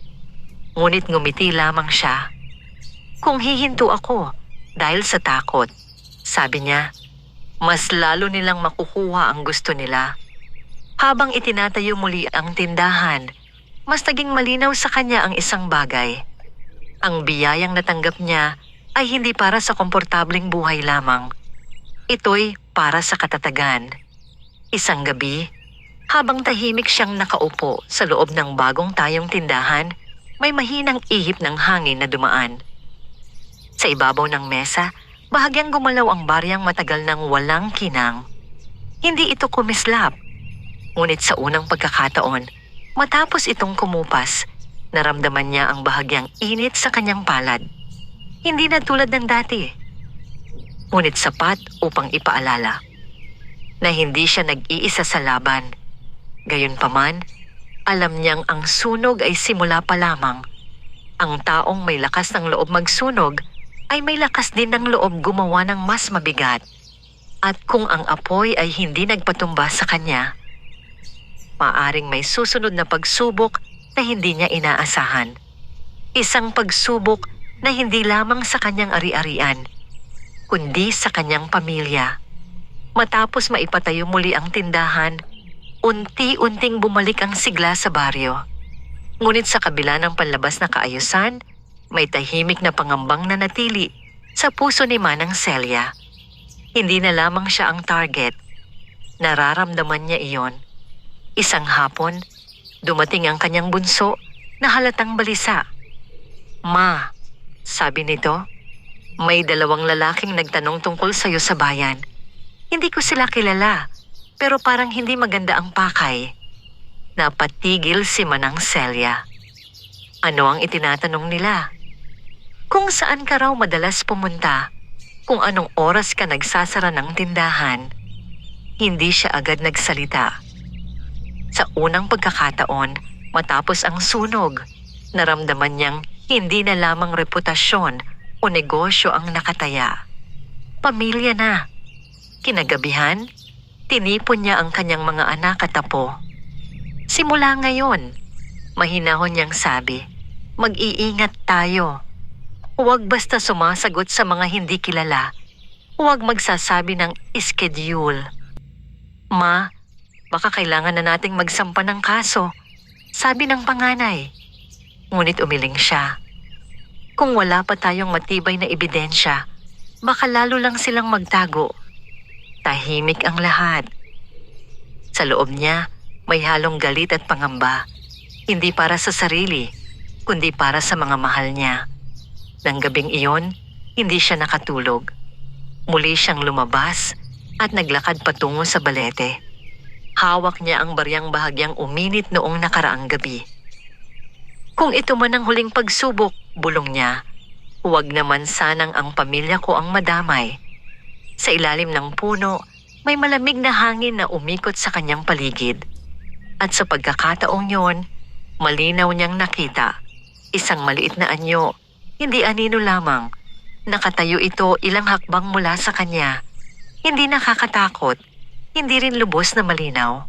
Ngunit ngumiti lamang siya. "Kung hihinto ako dahil sa takot," sabi niya, "mas lalo nilang makukuha ang gusto nila." Habang itinatayo muli ang tindahan, mas naging malinaw sa kanya ang isang bagay. Ang biyayang natanggap niya ay hindi para sa komportableng buhay lamang. Ito'y para sa katatagan. Isang gabi, habang tahimik siyang nakaupo sa loob ng bagong tayong tindahan, may mahinang ihip ng hangin na dumaan. Sa ibabaw ng mesa, bahagyang gumalaw ang baryang matagal nang walang kinang. Hindi ito kumislap. Ngunit sa unang pagkakataon, matapos itong kumupas, naramdaman niya ang bahagyang init sa kanyang palad. Hindi na tulad ng dati. Ngunit sapat upang ipaalala na hindi siya nag-iisa sa laban. Gayunpaman, alam niyang ang sunog ay simula pa lamang. Ang taong may lakas ng loob magsunog ay may lakas din ng loob gumawa ng mas mabigat. At kung ang apoy ay hindi nagpatumba sa kanya, maaring may susunod na pagsubok na hindi niya inaasahan. Isang pagsubok na hindi lamang sa kanyang ari-arian, kundi sa kanyang pamilya. Matapos maipatayo muli ang tindahan, unti-unting bumalik ang sigla sa baryo. Ngunit sa kabila ng panlabas na kaayusan, may tahimik na pangambang nanatili sa puso ni Manang Celia. Hindi na lamang siya ang target. Nararamdaman niya iyon. Isang hapon, dumating ang kanyang bunso na halatang balisa. "Ma," sabi nito, "may dalawang lalaking nagtanong tungkol sa'yo sa bayan. Hindi ko sila kilala, pero parang hindi maganda ang pakay." Napatigil si Manang Celia. Ano ang itinatanong nila? Kung saan ka raw madalas pumunta, kung anong oras ka nagsasara ng tindahan. Hindi siya agad nagsalita. Sa unang pagkakataon, matapos ang sunog, naramdaman niyang hindi na lamang reputasyon o negosyo ang nakataya. Pamilya na. Kinagabihan, tinipon niya ang kanyang mga anak at apo. Simula ngayon, mahinahon niyang sabi, "Mag-iingat tayo. Huwag basta sumasagot sa mga hindi kilala. Huwag magsasabi ng schedule. Ma, baka kailangan na nating magsampa ng kaso," sabi ng panganay. Ngunit umiling siya. Kung wala pa tayong matibay na ebidensya, baka lalo lang silang magtago. Tahimik ang lahat. Sa loob niya, May halong galit at pangamba. Hindi para sa sarili, kundi para sa mga mahal niya. Nang gabing iyon, hindi siya nakatulog. Muli siyang lumabas at naglakad patungo sa balete. Hawak niya ang baryang bahagyang uminit noong nakaraang gabi. Kung ito man ang huling pagsubok, bulong niya, huwag naman sanang ang pamilya ko ang madamay. Sa ilalim ng puno, may malamig na hangin na umikot sa kanyang paligid. At sa pagkakataong yon, malinaw niyang nakita isang maliit na anyo, hindi anino lamang. Nakatayo ito ilang hakbang mula sa kanya. Hindi nakakatakot, hindi rin lubos na malinaw.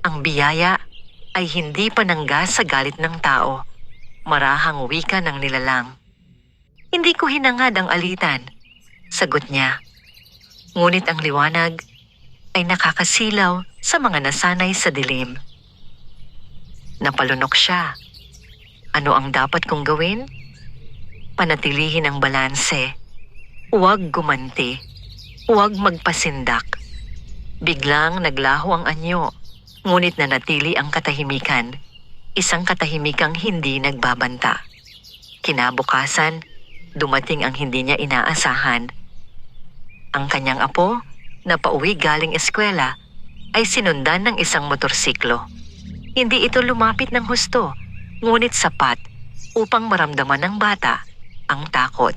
Ang biyaya ay hindi panangga sa galit ng tao, marahang wika ng nilalang. Hindi ko hinangad ang alitan, sagot niya. Ngunit ang liwanag ay nakakasilaw sa mga nasanay sa dilim. Napalunok siya. Ano ang dapat kong gawin? Panatilihin ang balanse. Huwag gumanti. Huwag magpasindak. Biglang naglaho ang anyo, ngunit nanatili ang katahimikan. Isang katahimikang hindi nagbabanta. Kinabukasan, dumating ang hindi niya inaasahan. Ang kanyang apo, na pauwi galing eskwela, ay sinundan ng isang motorsiklo. Hindi ito lumapit ng husto, ngunit sapat upang maramdaman ng bata ang takot.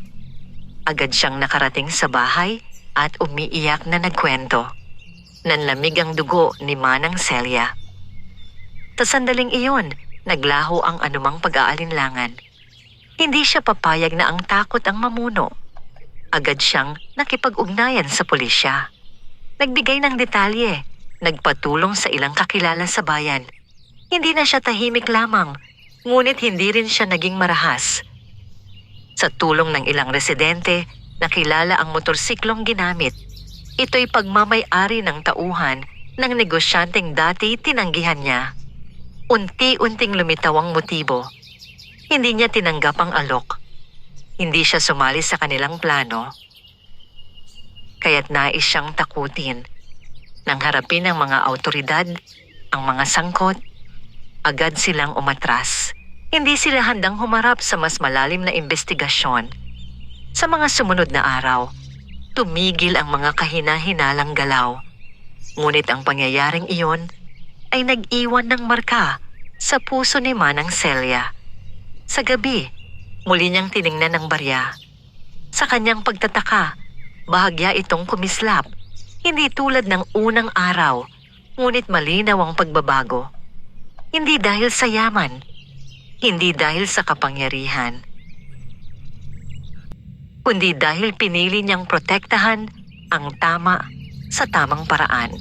Agad siyang nakarating sa bahay at umiiyak na nagkwento. Nanlamig ang dugo ni Manang Celia. Sa sandaling iyon, naglaho ang anumang pag-aalinlangan. Hindi siya papayag na ang takot ang mamuno. Agad siyang nakipag-ugnayan sa pulisya. Nagbigay ng detalye, nagpatulong sa ilang kakilala sa bayan. Hindi na siya tahimik lamang, ngunit hindi rin siya naging marahas. Sa tulong ng ilang residente, nakilala ang motorsiklong ginamit. Ito'y pagmamay-ari ng tauhan ng negosyanteng dati tinanggihan niya. Unti-unting lumitaw ang motibo. Hindi niya tinanggap ang alok. Hindi siya sumali sa kanilang plano. Kaya't nais siyang takutin. Nang harapin ang mga autoridad, ang mga sangkot, agad silang umatras. Hindi sila handang humarap sa mas malalim na investigasyon. Sa mga sumunod na araw, tumigil ang mga kahina-hinalang galaw. Ngunit ang pangyayaring iyon ay nag-iwan ng marka sa puso ni Manang Celia. Sa gabi, muli niyang tiningnan ang barya. Sa kanyang pagtataka, bahagya itong kumislap. Hindi tulad ng unang araw, ngunit malinaw ang pagbabago. Hindi dahil sa yaman, hindi dahil sa kapangyarihan, kundi dahil pinili niyang protektahan ang tama sa tamang paraan.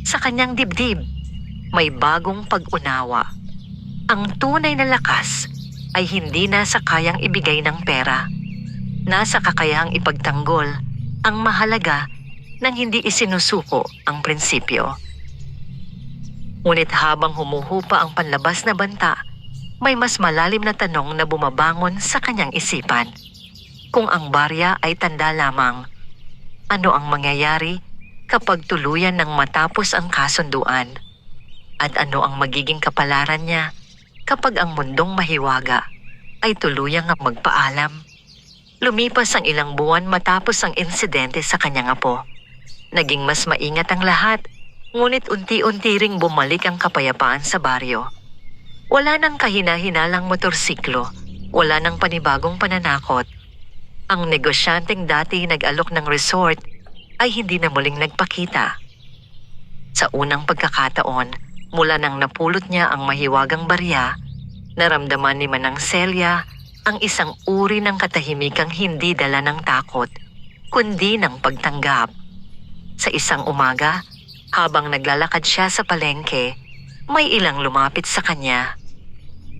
Sa kanyang dibdib, may bagong pag-unawa. Ang tunay na lakas ay hindi nasa kayang ibigay ng pera. Nasa kakayahang ipagtanggol ang mahalaga nang hindi isinusuko ang prinsipyo. Ngunit habang humuhupa ang panlabas na banta, may mas malalim na tanong na bumabangon sa kanyang isipan. Kung ang barya ay tanda lamang, ano ang mangyayari kapag tuluyan ng matapos ang kasunduan? At ano ang magiging kapalaran niya kapag ang mundong mahiwaga ay tuluyang magpaalam? Lumipas ang ilang buwan matapos ang insidente sa kanyang apo. Naging mas maingat ang lahat, ngunit unti-unti ring bumalik ang kapayapaan sa baryo. Wala nang kahina-hinalang motorsiklo, wala nang panibagong pananakot. Ang negosyanteng dati nag-alok ng resort ay hindi na muling nagpakita. Sa unang pagkakataon, mula nang napulot niya ang mahiwagang barya, naramdaman ni Manang Celia ang isang uri ng katahimikang hindi dala ng takot, kundi ng pagtanggap. Sa isang umaga, habang naglalakad siya sa palengke, may ilang lumapit sa kanya.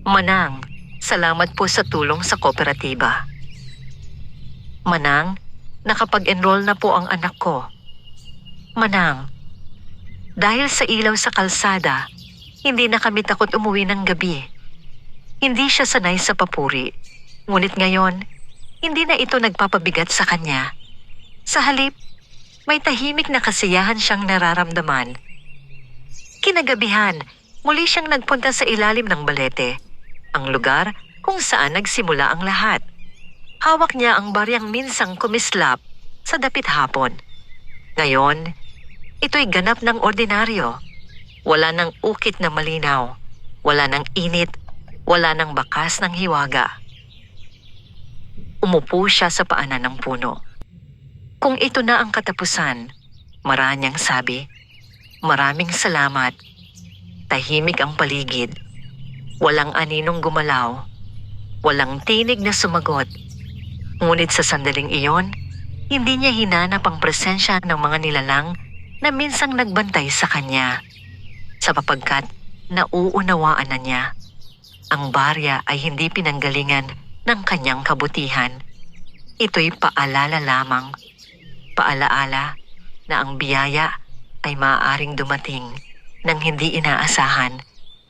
Manang, salamat po sa tulong sa kooperatiba. Manang, nakapag-enroll na po ang anak ko. Manang, dahil sa ilaw sa kalsada, hindi na kami takot umuwi ng gabi. Hindi siya sanay sa papuri, ngunit ngayon, hindi na ito nagpapabigat sa kanya. Sa halip, may tahimik na kasiyahan siyang nararamdaman. Kinagabihan, muli siyang nagpunta sa ilalim ng balete, ang lugar kung saan nagsimula ang lahat. Hawak niya ang baryang minsang kumislap sa dapit hapon. Ngayon, ito'y ganap ng ordinaryo. Wala ng ukit na malinaw, wala ng init, wala ng bakas ng hiwaga. Umupo siya sa paanan ng puno. Kung ito na ang katapusan, maranyang sabi, maraming salamat. Tahimik ang paligid. Walang aninong gumalaw. Walang tinig na sumagot. Ngunit sa sandaling iyon, hindi niya hinanap ang presensya ng mga nilalang na minsang nagbantay sa kanya. Sapagkat nauunawaan na niya, ang barya ay hindi pinanggalingan ng kanyang kabutihan. Ito'y paalala lamang. Paalaala na ang biyaya ay maaaring dumating nang hindi inaasahan,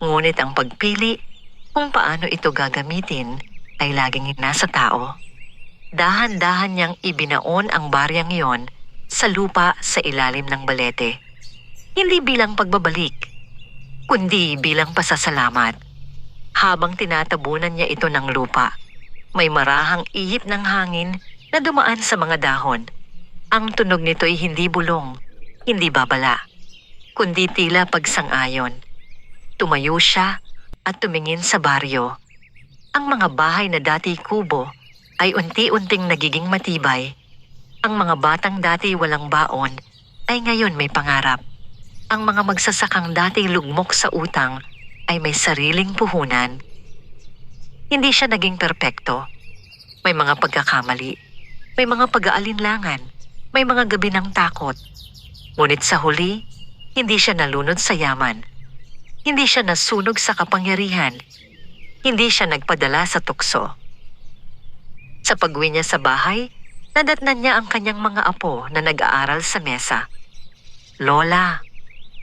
ngunit ang pagpili kung paano ito gagamitin ay laging nasa tao. Dahan-dahan niyang ibinaon ang baryang iyon sa lupa sa ilalim ng balete. Hindi bilang pagbabalik, kundi bilang pasasalamat. Habang tinatabunan niya ito ng lupa, may marahang ihip ng hangin na dumaan sa mga dahon. Ang tunog nito ay hindi bulong, hindi babala, kundi tila pagsang-ayon. Tumayo siya at tumingin sa baryo. Ang mga bahay na dati kubo ay unti-unting nagiging matibay. Ang mga batang dati walang baon ay ngayon may pangarap. Ang mga magsasakang dati lugmok sa utang ay may sariling puhunan. Hindi siya naging perpekto. May mga pagkakamali, may mga pag-aalinlangan, may mga gabi ng takot. Ngunit sa huli, hindi siya nalunod sa yaman. Hindi siya nasunog sa kapangyarihan. Hindi siya nagpadala sa tukso. Sa pag-uwi niya sa bahay, nadatnan niya ang kanyang mga apo na nag-aaral sa mesa. Lola,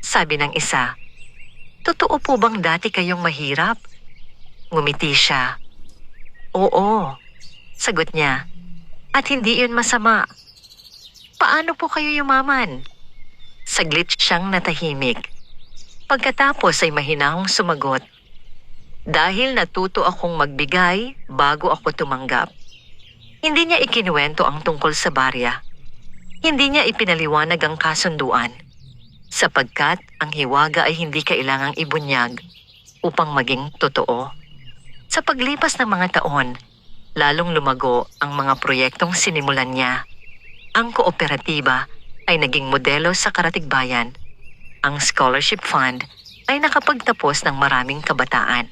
sabi ng isa, totoo po bang dati kayong mahirap? Ngumiti siya. Oo, sagot niya. At hindi yun masama. Paano po kayo yumaman? Saglit siyang natahimik. Pagkatapos ay mahinahong sumagot. Dahil natuto akong magbigay bago ako tumanggap. Hindi niya ikinuwento ang tungkol sa barya. Hindi niya ipinaliwanag ang kasunduan. Sapagkat ang hiwaga ay hindi kailangang ibunyag upang maging totoo. Sa paglipas ng mga taon, lalong lumago ang mga proyektong sinimulan niya. Ang kooperatiba ay naging modelo sa Karatigbayan. Ang scholarship fund ay nakapagtapos ng maraming kabataan.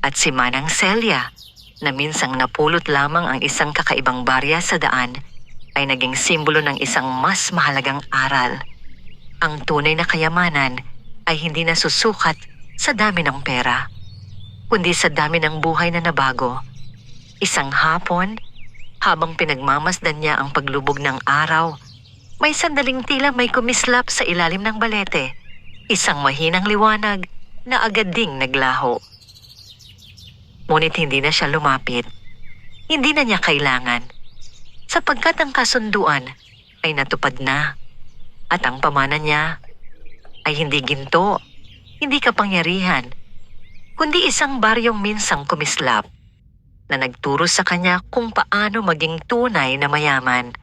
At si Manang Celia, na minsang napulot lamang ang isang kakaibang barya sa daan, ay naging simbolo ng isang mas mahalagang aral. Ang tunay na kayamanan ay hindi nasusukat sa dami ng pera, kundi sa dami ng buhay na nabago. Isang hapon, habang pinagmamasdan niya ang paglubog ng araw, may sandaling tila may kumislap sa ilalim ng balete. Isang mahinang liwanag na agad ding naglaho. Ngunit hindi na siya lumapit. Hindi na niya kailangan. Sapagkat ang kasunduan ay natupad na. At ang pamana niya ay hindi ginto, hindi kapangyarihan, kundi isang baryong minsang kumislap na nagturo sa kanya kung paano maging tunay na mayaman.